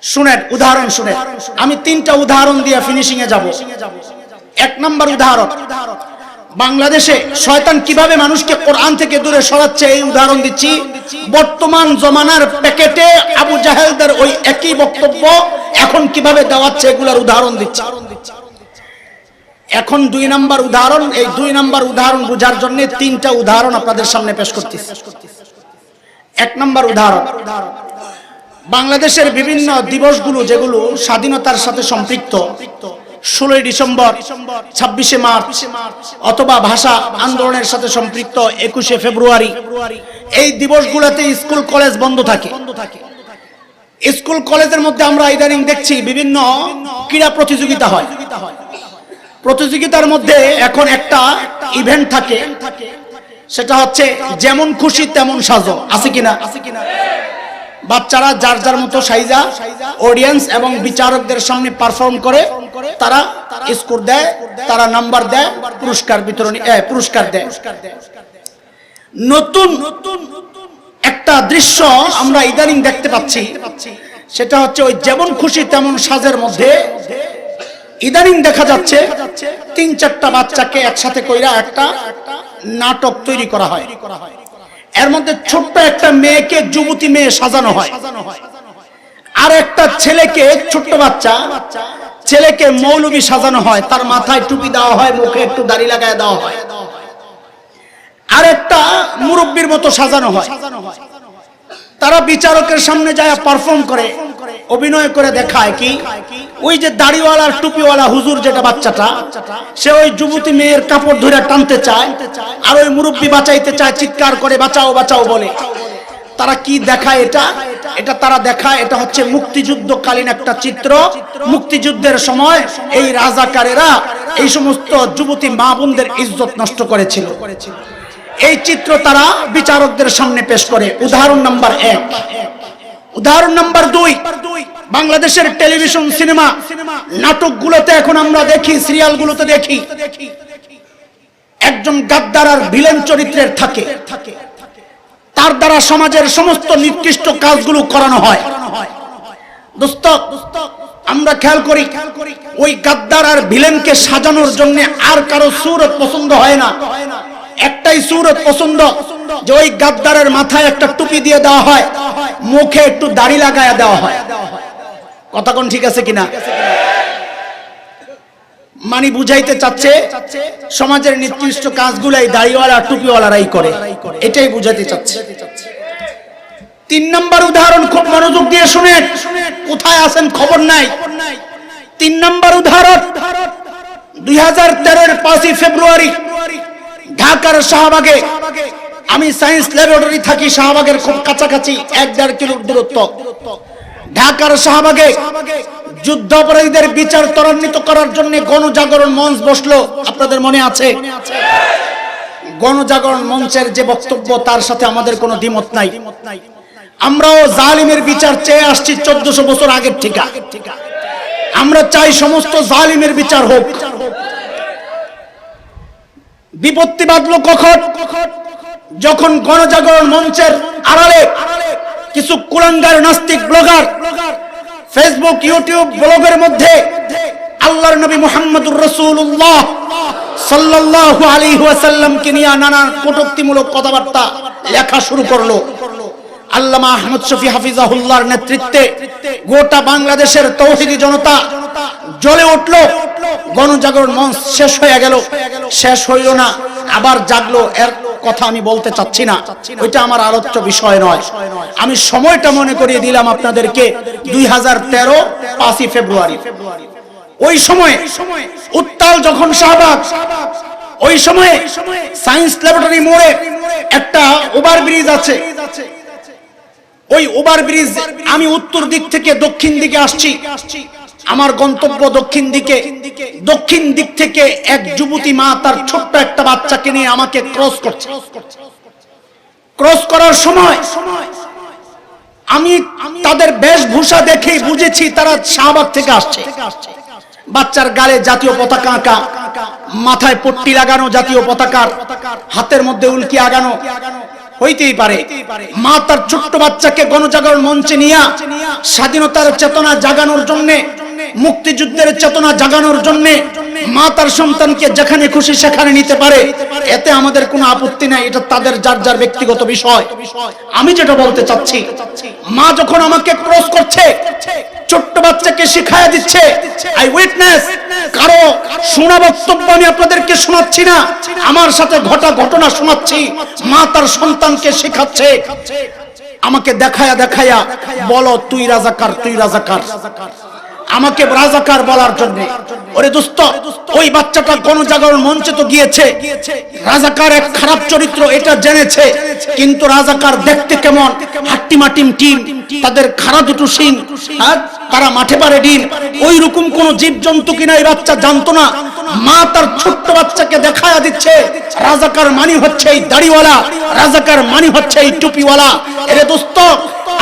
শুনেন, উদাহরণ শুনেন। আমি 3টা উদাহরণ দিয়ে ফিনিশিং এ যাব। 1 নম্বর উদাহরণ, বাংলাদেশে শয়তান কিভাবে মানুষকে কোরআন থেকে দূরে সরাচ্ছে এই উদাহরণ দিচ্ছি। বর্তমান জমানার প্যাকেটে আবু জাহেলদের ওই একই বক্তব্য এখন কিভাবে দেওয়াচ্ছে এগুলোর উদাহরণ দিচ্ছি। এখন 2 নম্বর উদাহরণ। এই 2 নম্বর উদাহরণ বোঝার জন্য 3টা উদাহরণ আপনাদের সামনে পেশ করতেছি। 1 নম্বর উদাহরণ, বাংলাদেশের বিভিন্ন দিবসগুলো যেগুলো স্বাধীনতার সাথে সম্পৃক্ত, 16ই ডিসেম্বর, 26শে মার্চ, অথবা ভাষা আন্দোলনের সাথে সম্পৃক্ত 21শে ফেব্রুয়ারি, এই দিবসগুলোতে স্কুল কলেজ বন্ধ থাকে। স্কুল কলেজের মধ্যে আমরা ইদানিং দেখছি বিভিন্ন ক্রীড়া প্রতিযোগিতা হয়। প্রতিযোগিতার মধ্যে এখন একটা ইভেন্ট থাকে, সেটা হচ্ছে যেমন খুশি তেমন সাজো। আছে কিনা? বাচ্চারা যার যার মতো সাইজা অডিয়েন্স এবং বিচারকদের সামনে পারফর্ম করে, তারা স্কোর দেয়, তারা নাম্বার দেয়, পুরস্কার বিতরণী পুরস্কার দেয়। নতুন একটা দৃশ্য আমরা ইদানিং দেখতে পাচ্ছি, সেটা হচ্ছে ওই যেমন খুশি তেমন সাজের মধ্যে ইদানিং দেখা যাচ্ছে 3-4টা বাচ্চাকে একসাথে কইরা একটা নাটক তৈরি করা হয়। এর মধ্যে ছোট্ট একটা মেয়েকে যুবতী মেয়ে সাজানো হয়, আর একটা ছেলেকে, ছোট্ট বাচ্চা ছেলেকে মৌলবী সাজানো হয়। তার মাথায় টুপি দেওয়া হয়, মুখে একটু দাড়ি লাগায় দেওয়া হয়, আর একটা মুরব্বির মতো সাজানো হয়। তারা বিচারকের সামনে যায় পারফর্ম করে, অভিনয় করে দেখায় কি ওই যে দাড়িওয়ালা টুপিওয়ালা হুজুর যেটা বাচ্চাটা, সে ওই যুবতী মেয়ের কাপড় ধরে টানতে চায়, আর ওই মুরব্বি বাঁচাইতে চায়, চিৎকার করে বাঁচাও বাঁচাও বলে। তারা কি দেখায়? এটা তারা দেখায়, এটা হচ্ছে মুক্তিযুদ্ধকালীন একটা চিত্র। মুক্তিযুদ্ধের সময় এই রাজাকারেরা এই সমস্ত যুবতী মা বোনদের ইজ্জত নষ্ট করেছিল। এই চিত্র তারা বিচারকদের সামনে পেশ করে। উদাহরণ নাম্বার 1। উদাহরণ নাম্বার 2, বাংলাদেশের টেলিভিশন সিনেমা নাটকগুলোতে এখন আমরা দেখি, সিরিয়ালগুলোতে দেখি, একজন গাদ্দার আর ভিলেন চরিত্রের থাকে, তার দ্বারা সমাজের সমস্ত নিকৃষ্ট কাজগুলো করানো হয়। দোস্ত, আমরা খেয়াল করি ওই গাদ্দার আর ভিলেনকে সাজানোর জন্য আর কারো সূরত পছন্দ হয় না। একটাই সূরত পছন্দ, যে ওই গাদ্দারের মাথায় একটা টুপি দিয়ে দেওয়া হয়, মুখে একটু দাড়ি লাগায়া দেওয়া হয়। কথা কোন ঠিক আছে কিনা? মানে বুঝাইতে চাচ্ছে সমাজের নিকৃষ্ট কাজগুলাই দাড়িওয়ালা টুপিওয়ালারাই করে, এটাই বুঝাইতে চাচ্ছে। 3 নম্বর উদাহরণ, খুব মনোযোগ দিয়ে শুনেন, কোথায় আছেন খবর নাই। 3 নম্বর উদাহরণ, 2013-এর 5ই ফেব্রুয়ারি ঢাকার শাহবাগে, আমি সায়েন্স ল্যাবরেটরি থাকি শাহবাগের খুব কাছাকাছি, 1-1.5 কিলো দূরত্ব। ঢাকার শাহবাগে যুদ্ধাপরাধীদের বিচার ত্বরান্বিত করার জন্য গণজাগরণ মঞ্চ বসলো, আপনাদের মনে আছে? গণজাগরণ মঞ্চের যে বক্তব্য, তার সাথে আমাদের কোনো দ্বিমত নাই। আমরাও জালিমের বিচার চেয়ে আসছি 1400 বছর আগের থেকে। আমরা চাই সমস্ত জালিমের বিচার হোক। বিপত্তি বাঁধলো কখন? যখন গণজাগরণ মঞ্চের আড়ালে কিছু কুলাঙ্গার নাস্তিক ব্লগার ফেসবুক ইউটিউব ব্লগের মধ্যে আল্লাহর নবী মুহাম্মদুর রাসূলুল্লাহ সাল্লাল্লাহু আলাইহি ওয়াসাল্লামকে নিয়ে নানা কটূক্তিমূলক কথাবার্তা লেখা শুরু করলো। আল্লামা আহমদ শফি হাফিজাহুল্লাহর নেতৃত্বে গোটা বাংলাদেশের তৌহিদি জনতা জ্বলে উঠল। গণজাগরণ মঞ্চ শেষ হয়ে গেল, শেষ হইল না, আবার জাগলো। এর কথা আমি বলতে চাচ্ছি না, ওইটা আমার আলোচ্য বিষয় নয়। আমি সময়টা মনে করিয়ে দিলাম আপনাদেরকে। 2013 5ই ফেব্রুয়ারি, ওই সময়ে উত্তাল যখন শাহবাগ, ওই সময়ে সায়েন্স ল্যাবরেটরি মোড়ে একটা ওভারব্রিজ আছে। ওই ওভারব্রিজ, আমি উত্তর দিক থেকে দক্ষিণ দিকে আসছি, আমার গন্তব্য দক্ষিণ দিকে। দক্ষিণ দিক থেকে এক যুবতী মা তার ছোট্ট একটা বাচ্চাকে নিয়ে আমাকে ক্রস করছে। ক্রস করার সময় আমি তাদের বেশভূষা দেখে বুঝেছি তারা শাহবাগ থেকে আসছে। বাচ্চার গালে জাতীয় পতাকা আঁকা, মাথায় পট্টি লাগানো জাতীয় পতাকার, হাতের মধ্যে উল্কি আগানো হইতেই পারে। মা তার ছোট্ট বাচ্চাকে গণজাগরণ মঞ্চে নিয়ে স্বাধীনতার চেতনা জাগানোর জন্য, মুক্তিযুদ্ধের চেতনা জাগানোর জন্য মা তার সন্তানকে যেখানে খুশি সেখানে নিতে পারে, এতে আমাদের কোনো আপত্তি নাই। এটা তাদের যার যার ব্যক্তিগত বিষয়। আমি যেটা বলতে চাচ্ছি, মা যখন আমাকে ক্রস করছে, ছোট্ট বাচ্চাকে শিখায়া দিচ্ছে। আই উইটনেস, কারো শোনা বক্তব্য আমি আপনাদেরকে শোনাচ্ছি না, আমার সাথে ঘটা ঘটনা শোনাচ্ছি। মা তার সন্তানকে শেখাচ্ছে, আমাকে দেখায়া দেখায়া বলো তুই রাজাকার, তুই রাজাকার, আমাকে রাজাকার বলার জন্য। ওরে দোস্ত, ওই বাচ্চাটা গণজাগরণ মঞ্চে তো গিয়েছে, রাজাকার এক খারাপ চরিত্র এটা জেনেছে, কিন্তু রাজাকার দেখতে কেমন, হাট্টি মাটিম টিম, তাদের খাড়া দুটো শিং, তারা মাঠে পারে ডিম, ওই রকম কোন জীবজন্তু কিনা এই বাচ্চা জানতো না। মা তার ছোট্ট বাচ্চাকে দেখায়া দিচ্ছে রাজাকার মানি হচ্ছে এই দাড়িওয়ালা, রাজাকার মানি হচ্ছে এই টুপিওয়ালা। এরে দোস্ত,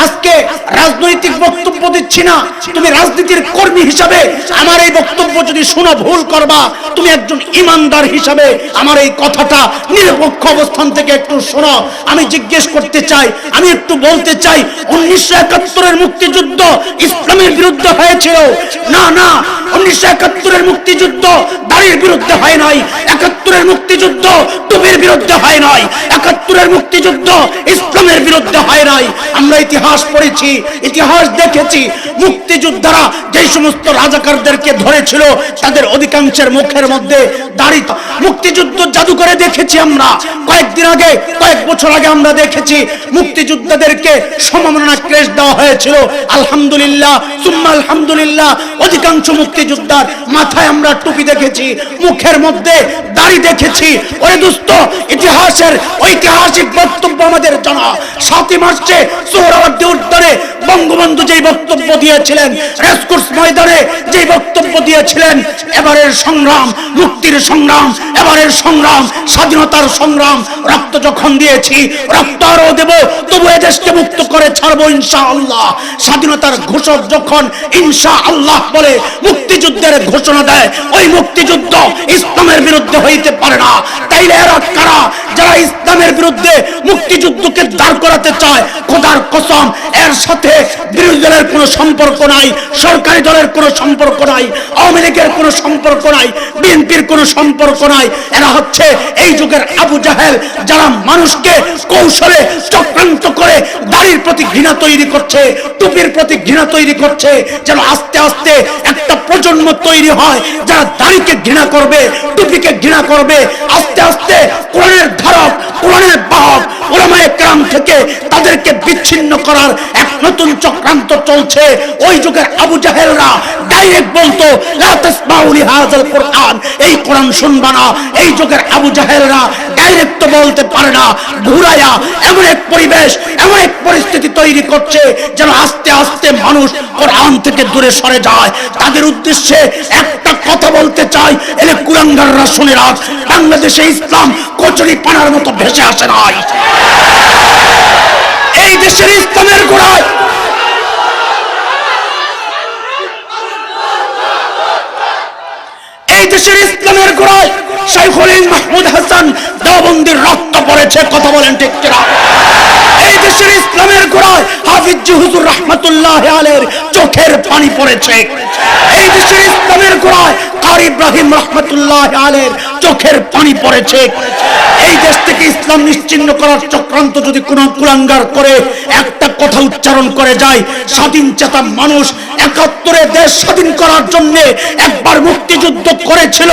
আজকে রাজনৈতিক বক্তব্য দিচ্ছি না, তুমি রাজনীতির কর্মী হিসাবে আমার এই বক্তব্য যদি শোনা ভুল করবা, তুমি একজন ইমানদার হিসাবে আমার এই কথাটা নিরপেক্ষ অবস্থান থেকে একটু শোনো। আমি জিজ্ঞেস করতে চাই, আমি একটু বলতে চাই, 1971 মুক্তিযুদ্ধ ইসলামের বিরুদ্ধে হয়েছিল? না না, 1971 মুক্তিযুদ্ধ দাড়ির বিরুদ্ধে হয় নাই, 71 মুক্তিযুদ্ধ টুপির বিরুদ্ধে হয় নাই, 71 মুক্তিযুদ্ধ ইসলামের বিরুদ্ধে হয় নাই। আমরা ইতিহাস পড়েছি, ইতিহাস দেখেছি, মুক্তিযোদ্ধারা যে সমস্ত রাজাকারদেরকে ধরেছিল তাদের অধিকাংশের মুখের মধ্যে দাড়ি। মুক্তিযুদ্ধ জাদুঘরে দেখেছি আমরা, কয়েকদিন আগে, কয়েক বছর আগে আমরা দেখেছি মুক্তিযোদ্ধাদেরকে সম্মাননা ক্রেস্ট দেওয়া হয়েছিল। আলহামদুলিল্লাহ সুম্মা আলহামদুলিল্লাহ, অধিকাংশ মুক্তিযোদ্ধার মাথায় আমরা টুপি দেখেছি, মুখের মধ্যে দাড়ি দেখেছি। ওরে দোস্ত, ইতিহাসের ঐতিহাসিক বক্তব্য আমাদের জানা। 7ই মার্চে সোহরাওয়ার্দী উদ্যানে বঙ্গবন্ধু যেই বক্তব্য দিয়েছিলেন, রেসকোর্স ময়দানে যেই বক্তব্য দিয়েছিলেন, এবারের সংগ্রাম মুক্তির সংগ্রাম, এবারের সংগ্রাম স্বাধীনতার সংগ্রাম। রক্ত যখন দিয়েছি, রক্ত আরো দেব, তবু এদেশকে মুক্ত করে ছাড়বো ইনশাআল্লাহ। স্বাধীনতার ঘোষক যখন ইনশাআল্লাহ বলে মুক্তিযুদ্ধের ঘোষণা দেয়, ওই মুক্তিযুদ্ধ ইসলামের বিরুদ্ধে হইতে পারে না। তাইলে এরা কারা যারা ইসলামের বিরুদ্ধে মুক্তিযুদ্ধকে দাঁড় করাতে চায়? খোদার কসম, এর সাথে বিরোধী দলের কোনো সম্পর্ক নাই, সরকারি দলের কোনো সম্পর্ক নাই, আওয়ামী লীগের কোনো সম্পর্ক নাই, বিএনপির কোনো সম্পর্ক নাই। এরা হচ্ছে এই যুগের আবু জাহেল, যারা মানুষকে কৌশলে চক্রান্ত করে দাড়ির প্রতি ঘৃণা তৈরি করছে, টুপির প্রতি ঘৃণা তৈরি করছে, যেন আস্তে আস্তে একটা প্রজন্ম তৈরি হয় যারা দাড়িকে ঘৃণা করবে, টুপিকে ঘৃণা করবে। আস্তে আস্তে কোরআনের ধারক, কোরআনের বাহক উলামায়ে কেরাম থেকে তাদেরকে বিচ্ছিন্ন করার এক নতুন চক্রান্ত চলছে। ওই যুগের আবু জাহেলরা ডাইরেক্ট বলতো লা তাসমাউ লিহাযাল কোরআন, এই কোরআন শুনবা না। এই যুগের আবু জাহেলরা ডাইরেক্ট তো বলতে পারে না, ঘুরায়া এমন এক পরিবেশ, এমন এক পরিস্থিতি তৈরি করছে যেন আস্তে আস্তে মানুষ কোরআন থেকে দূরে সরে যায়। তাদের উদ্দেশ্যে একটা কথা বলতে চাই, এলে কুলাঙ্গাররা শুনে রাখ, বাংলাদেশে ইসলাম কচুরি পানার মতো ভেসে আসে নাই। এই দেশের ইসলামের গোড়ায় এই দেশের ইসলামের গোড়ায় শাইখুল হিন্দ মাহমুদ হাসান দেওবন্দির রক্ত পড়েছে। কথা বলেন ঠিক কিনা? এই দেশের ইসলামের গোড়ায় হাফিজ জি হুজুর রাহমাতুল্লাহ আলাইহির চোখের পানি পড়েছে। এই দেশের ইসলামের গোড়ায় কারি ইব্রাহিম রাহমাতুল্লাহ আলাইহির চোখের পানি পড়েছে। এই দেশ থেকে ইসলাম নিশ্চিহ্ন করার চক্রান্ত যদি কোন কুলাঙ্গার করে একটা কথা উচ্চারণ করে যায়, স্বাধীন চেতা মানুষ ৭১ দেশ স্বাধীন করার জন্য একবার মুক্তিযুদ্ধ করেছিল।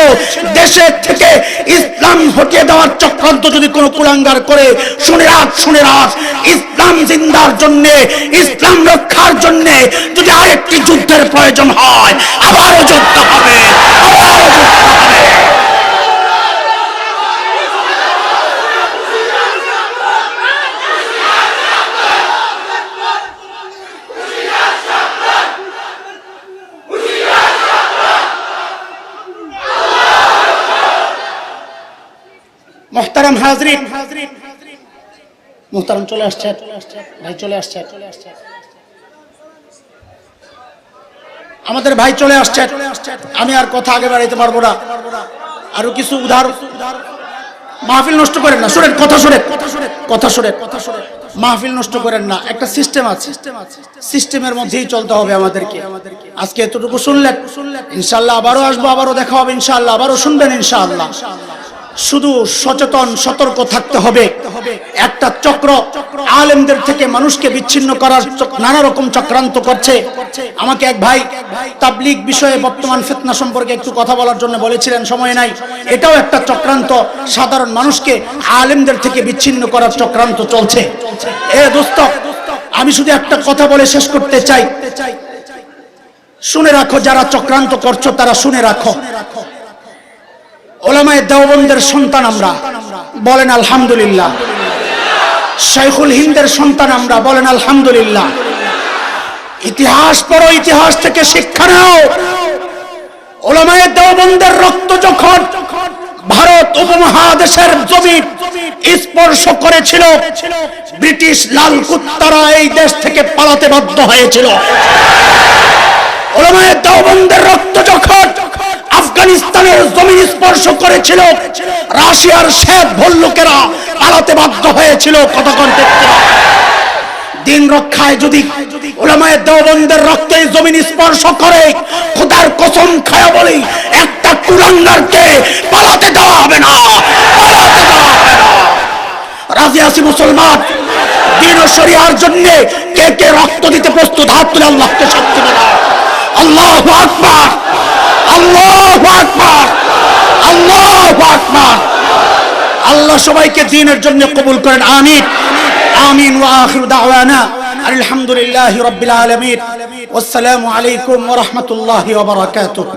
দেশের থেকে ইসলাম হটিয়ে দেওয়ার চক্রান্ত যদি কোন কুলাঙ্গার করে, শুনে রাখ, ইসলাম জিন্দার জন্য, ইসলাম রক্ষার জন্য যদি আরেকটি যুদ্ধের প্রয়োজন হয়, আবারও যুদ্ধ হবে, আবারও যুদ্ধ হবে। মোহতারাম হাজরিন, মোহতারাম চলে আসছে ভাই, চলে আসছে আমাদের ভাই, চলে আসছে। আমি আর কথা আগে বাড়াইতে পারবো না। আরো কিছু উদাহরণ। মাহফিল নষ্ট করেন না, শুনেন, কথা শুনে মাহফিল নষ্ট করেন না। একটা সিস্টেম আছে, সিস্টেমের মধ্যেই চলতে হবে আমাদেরকে। আজকে এতটুকু শুনলেন, ইনশাআল্লাহ আবারও আসবো, আবারও দেখা হবে ইনশাআল্লাহ, আবারও শুনবেন ইনশাআল্লাহ। শুধু সচেতন সতর্ক থাকতে হবে। একটা চক্র আলেমদের থেকে মানুষকে বিচ্ছিন্ন করার নানা রকম চক্রান্ত করছে। আমাকে এক ভাই তাবলীগ বিষয়ে বর্তমান ফিতনা সম্পর্কে একটু কথা বলার জন্য বলেছিলেন, সময় নাই। এটাও একটা চক্রান্ত, সাধারণ মানুষকে আলেমদের থেকে বিচ্ছিন্ন করার চক্রান্ত চলছে। এ দোস্ত, আমি শুধু একটা কথা বলে শেষ করতে চাই, শুনে রাখো, যারা চক্রান্ত করছো তারা শুনে রাখো। উলামায়ে দেওবন্দের সন্তান আমরা, বলেন আলহামদুলিল্লাহ। শাইখুল হিন্দের সন্তান আমরা, বলেন আলহামদুলিল্লাহ। ইতিহাস পড়ো, ইতিহাস থেকে শিক্ষা নাও। উলামায়ে দেওবন্দের রক্ত যখন ভারত উপমহাদেশের জমি স্পর্শ করেছিল, ব্রিটিশ লাল কুত্তারা এই দেশ থেকে পালাতে বাধ্য হয়েছিল। উলামায়ে দেওবন্দের রক্ত যখন আফগানিস্তানের জমি স্পর্শ করেছিল, রাশিয়ার শ্বেত ভল্লুকেরা পালাতে বাধ্য হয়েছিল। কতক্ষণ দিন রক্ষায় যদি উলামায়ে দেওবন্দের রক্তে জমিন স্পর্শ করে, খোদার কসম খায়া বলি, একটা কুলাঙ্গারকে পালাতে দেওয়া হবে না, পালাতে দেওয়া হবে না। রাজি আছি মুসলমান? দিন ও শরিয়ার জন্য কে কে রক্ত দিতে প্রস্তুত? হাত তুলে আল্লাহকে সাক্ষী বানাও। আল্লাহু আকবার, আল্লাহু আকবার, আল্লাহু আকবার। আল্লাহ সবাইকে দ্বীনের জন্য কবুল করেন, আমিন আমিন। ওয়া আখিরু দাওয়ানা আলহামদুলিল্লাহি রাব্বিল আলামিন। ওয়াসসালামু আলাইকুম ওয়া রাহমাতুল্লাহি ওয়া বারাকাতুহু।